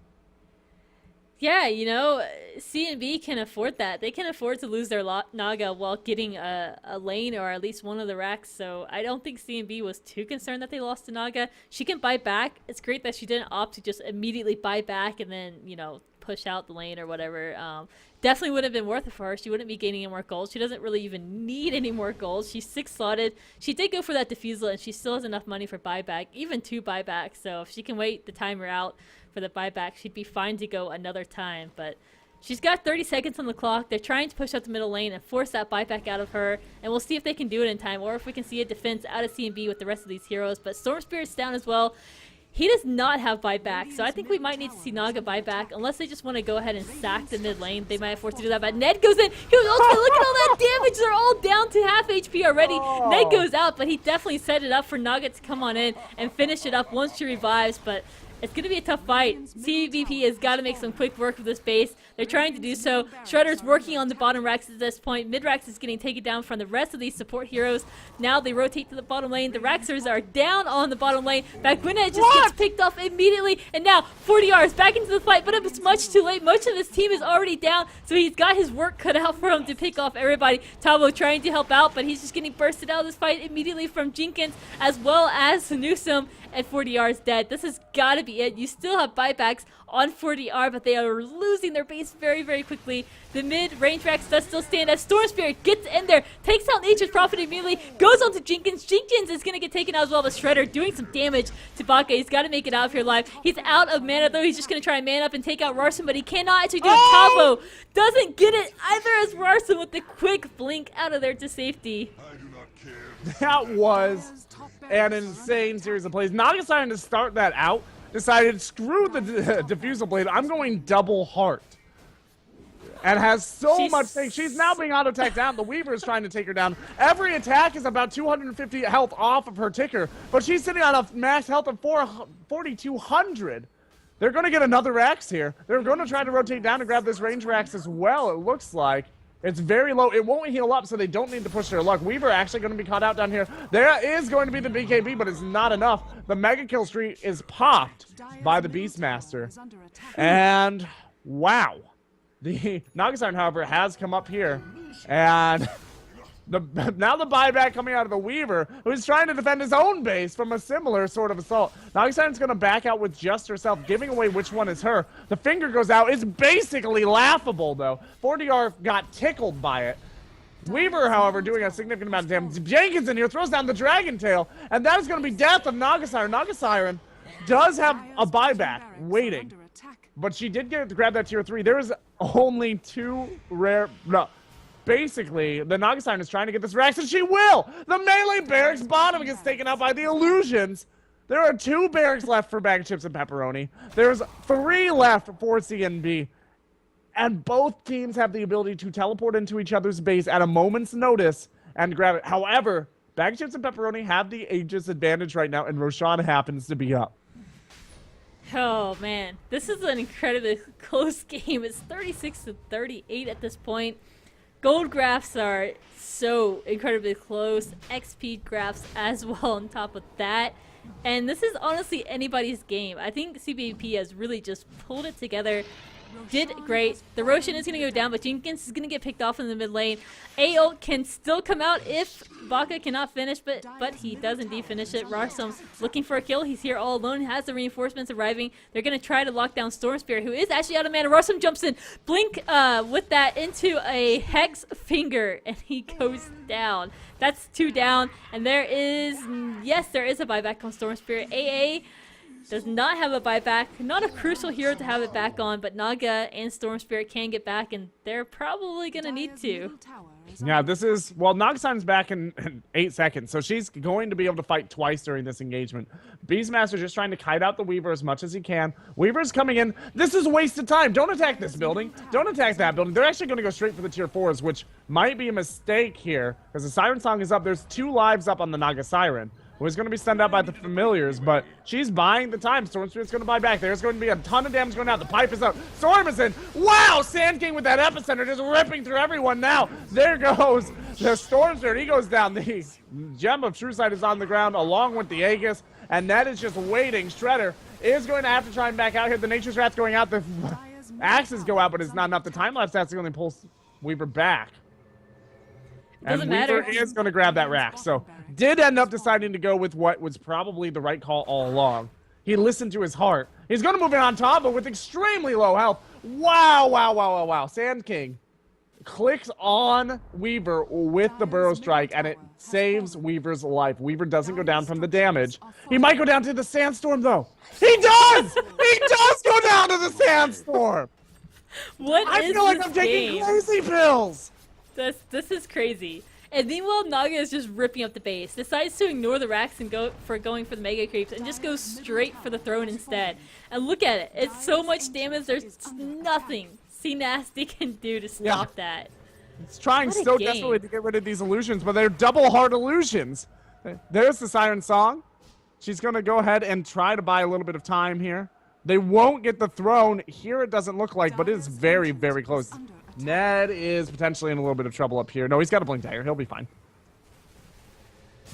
Yeah, you know, CNB can afford that. They can afford to lose their Naga while getting a lane or at least one of the racks. So I don't think CNB was too concerned that they lost to Naga. She can buy back. It's great that she didn't opt to just immediately buy back and then, you know, push out the lane or whatever. Definitely would have been worth it for her. She wouldn't be gaining any more gold. She doesn't really even need any more gold. She's 6 slotted. She did go for that defusal, and she still has enough money for buyback, even 2 buybacks. So if she can wait the timer out for the buyback, she'd be fine to go another time. But she's got 30 seconds on the clock. They're trying to push out the middle lane and force that buyback out of her. And we'll see if they can do it in time, or if we can see a defense out of CNB with the rest of these heroes. But Storm Spirit's down as well. He does not have buyback, so I think we might need to see Naga buyback, unless they just want to go ahead and sack the mid lane. They might have forced to do that, but Ned goes in. He was ultimate. Look at all that damage. They're all down to half HP already. Ned goes out, but he definitely set it up for Naga to come on in and finish it up once she revives, but it's going to be a tough fight. CVP has got to make some quick work of this base. They're trying to do so. Shredder's working on the bottom racks at this point. Mid racks is getting taken down from the rest of these support heroes. Now they rotate to the bottom lane. The Raxers are down on the bottom lane. Bagwina just gets picked off immediately. And now 40Rs back into the fight, but it was much too late. Much of his team is already down, so he's got his work cut out for him to pick off everybody. Tavo trying to help out, but he's just getting bursted out of this fight immediately from Jenkins, as well as Newsome, and 40Rs dead. This has got to be be it. You still have buybacks on 4DR, but they are losing their base very, very quickly. The mid-range Rex does still stand as Storm Spirit gets in there, takes out Nature's Prophet immediately, goes on to Jenkins. Jenkins is going to get taken out as well, but Shredder doing some damage to Baka. He's got to make it out of here alive. He's out of mana, though. He's just going to try and man up and take out Rarson, but he cannot actually do it. Tavo doesn't get it either as Rarson with the quick blink out of there to safety. That was an insane series of plays. Not deciding to start that out, decided, screw the Diffusal Blade, I'm going double heart. And has so much thing. She's now being auto-attacked down. The Weaver is trying to take her down. Every attack is about 250 health off of her ticker, but she's sitting on a max health of 4,200. They're going to get another Rax here. They're going to try to rotate down and grab this range Rax as well, it looks like. It's very low. It won't heal up, so they don't need to push their luck. Weaver actually going to be caught out down here. There is going to be the BKB, but it's not enough. The Mega Kill Streak is popped by the Beastmaster. And, wow. The Nagasiren, however, has come up here. And now the buyback coming out of the Weaver, who's trying to defend his own base from a similar sort of assault. Nagasiren's going to back out with just herself, giving away which one is her. The finger goes out. It's basically laughable, though. 4DR got tickled by it. Weaver, however, doing a significant amount of damage. Jenkins in here throws down the Dragon Tail, and that is going to be death of Nagasiren. Nagasiren does have a buyback waiting, but she did get to grab that tier 3. There is only two rare... No. Basically, the Nagasiren is trying to get this Rax, and she will! The melee barracks bottom gets taken out by the illusions. There are 2 barracks left for Bag of Chips and Pepperoni. There's 3 left for CNB. And both teams have the ability to teleport into each other's base at a moment's notice and grab it. However, Bag of Chips and Pepperoni have the Aegis advantage right now, and Roshan happens to be up. Oh man, this is an incredibly close game. It's 36-38 at this point. Gold graphs are so incredibly close. XP graphs as well on top of that. And this is honestly anybody's game. I think CBP has really just pulled it together. Did great. The Roshan is going to go down, but Jenkins is going to get picked off in the mid lane. AO can still come out if Baka cannot finish, but he does indeed finish it. Rarsum's looking for a kill. He's here all alone. Has the reinforcements arriving. They're going to try to lock down Storm Spirit, who is actually out of mana. Rarsum jumps in. Blink with that into a Hex Finger, and he goes down. That's 2 down, and there is a buyback on Storm Spirit. AA does not have a buyback. Not a crucial hero to have it back on, but Naga and Storm Spirit can get back, and they're probably going to need to. Yeah, this is... Well, Nagasiren's back in 8 seconds, so she's going to be able to fight twice during this engagement. Beastmaster just trying to kite out the Weaver as much as he can. Weaver's coming in. This is wasted time. Don't attack this building. Don't attack that building. They're actually going to go straight for the tier 4s, which might be a mistake here, because the Siren Song is up. There's 2 lives up on the Nagasiren, who is going to be sent out by the familiars, but she's buying the time. Storm Spirit's going to buy back. There's going to be a ton of damage going out. The pipe is out. Storm is in. Wow! Sand King with that epicenter just ripping through everyone now. There goes the Storm Spirit. He goes down. The Gem of True Sight is on the ground along with the Aegis, and Ned is just waiting. Shredder is going to have to try and back out here. The Nature's Wrath's going out. The axes go out, but it's not enough. The time lapse actually only pulls Weaver back. Doesn't and matter. Weaver is going to grab that rack. So did end up deciding to go with what was probably the right call all along. He listened to his heart. He's going to move in on top, but with extremely low health. Wow. Sand King clicks on Weaver with the Burrow Strike, and it saves Weaver's life. Weaver doesn't go down from the damage. He might go down to the Sandstorm, though. He does! He does go down to the Sandstorm! I feel like I'm taking crazy pills! This is crazy. And meanwhile, Naga is just ripping up the base. Decides to ignore the racks and going for the Mega Creeps and just goes straight for the throne instead. And look at it. It's so much damage. There's nothing C Nasty can do to stop that. It's trying so desperately to get rid of these illusions, but they're double hard illusions. There's the Siren Song. She's going to go ahead and try to buy a little bit of time here. They won't get the throne. Here it doesn't look like, but it is very, very close. Ned is potentially in a little bit of trouble up here. No, he's got a Blink Dagger. He'll be fine.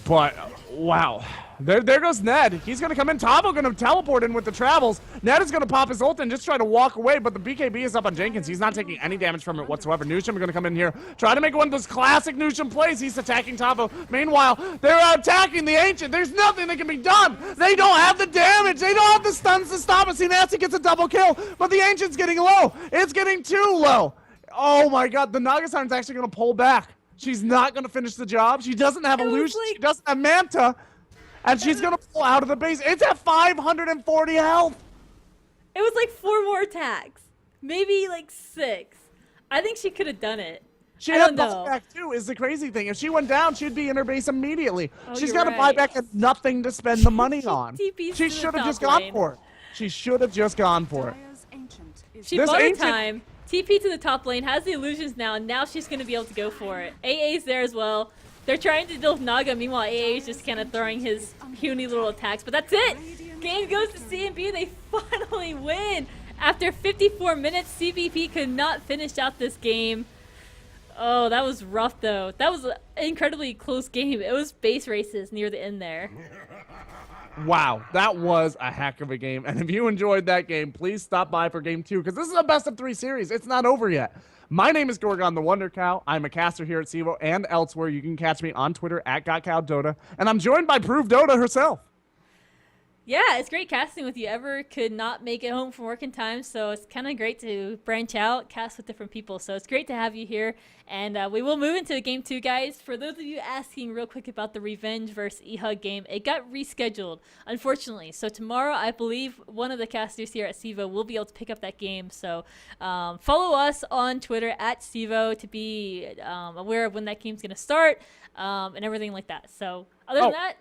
But, wow. There goes Ned. He's going to come in. Tavo going to teleport in with the travels. Ned is going to pop his ult and just try to walk away, but the BKB is up on Jenkins. He's not taking any damage from it whatsoever. Newsham going to come in here, try to make one of those classic Newsham plays. He's attacking Tavo. Meanwhile, they're attacking the Ancient. There's nothing that can be done. They don't have the damage. They don't have the stuns to stop it. See, Nasty gets a double kill, but the Ancient's getting low. It's getting too low. Oh my god, the Nagasan's actually going to pull back. She's not going to finish the job. She doesn't have Illusion. She doesn't have Manta. And she's going to pull out of the base. It's at 540 health. It was like 4 more attacks. Maybe like 6. I think she could have done it. She had buyback too, is the crazy thing. If she went down, she'd be in her base immediately. She's got a buyback and nothing to spend the money on. She should have just gone for it. She should have just gone for it. She bought her time. TP to the top lane, has the illusions now, and now she's going to be able to go for it. AA's there as well. They're trying to deal with Naga, meanwhile AA is just kind of throwing his puny little attacks, but that's it! Game goes to CNB, they finally win! After 54 minutes, CVP could not finish out this game. Oh, that was rough though. That was an incredibly close game. It was base races near the end there. Wow, that was a heck of a game. And if you enjoyed that game, please stop by for game 2, because this is a best of 3 series. It's not over yet. My name is Gorgon the Wonder Cow. I'm a caster here at CEVO and elsewhere. You can catch me on Twitter at GotCowDota. And I'm joined by Proof Dota herself. Yeah, it's great casting with you. Ever could not make it home from work in time, so it's kind of great to branch out, cast with different people. So it's great to have you here, and we will move into game 2, guys. For those of you asking real quick about the Revenge versus eHug game, it got rescheduled, unfortunately. So tomorrow, I believe one of the casters here at CEVO will be able to pick up that game. So follow us on Twitter at CEVO to be aware of when that game's going to start and everything like that. So other than that,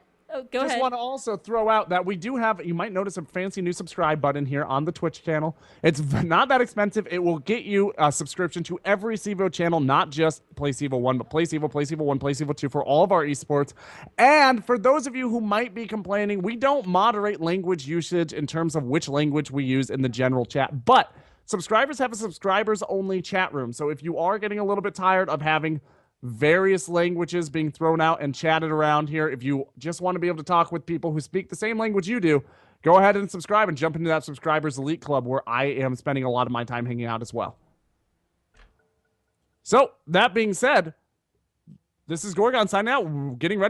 go ahead. Just want to also throw out that we do have, you might notice a fancy new subscribe button here on the Twitch channel. It's not that expensive. It will get you a subscription to every CEVO channel, not just Play CEVO 1, but Play CEVO, Play CEVO 1, Play CEVO 2 for all of our esports. And for those of you who might be complaining, we don't moderate language usage in terms of which language we use in the general chat, but subscribers have a subscribers-only chat room. So if you are getting a little bit tired of having various languages being thrown out and chatted around here, if you just want to be able to talk with people who speak the same language you do, go ahead and subscribe and jump into that subscribers elite club where I am spending a lot of my time hanging out as well. So that being said, this is Gorgon signing out, getting ready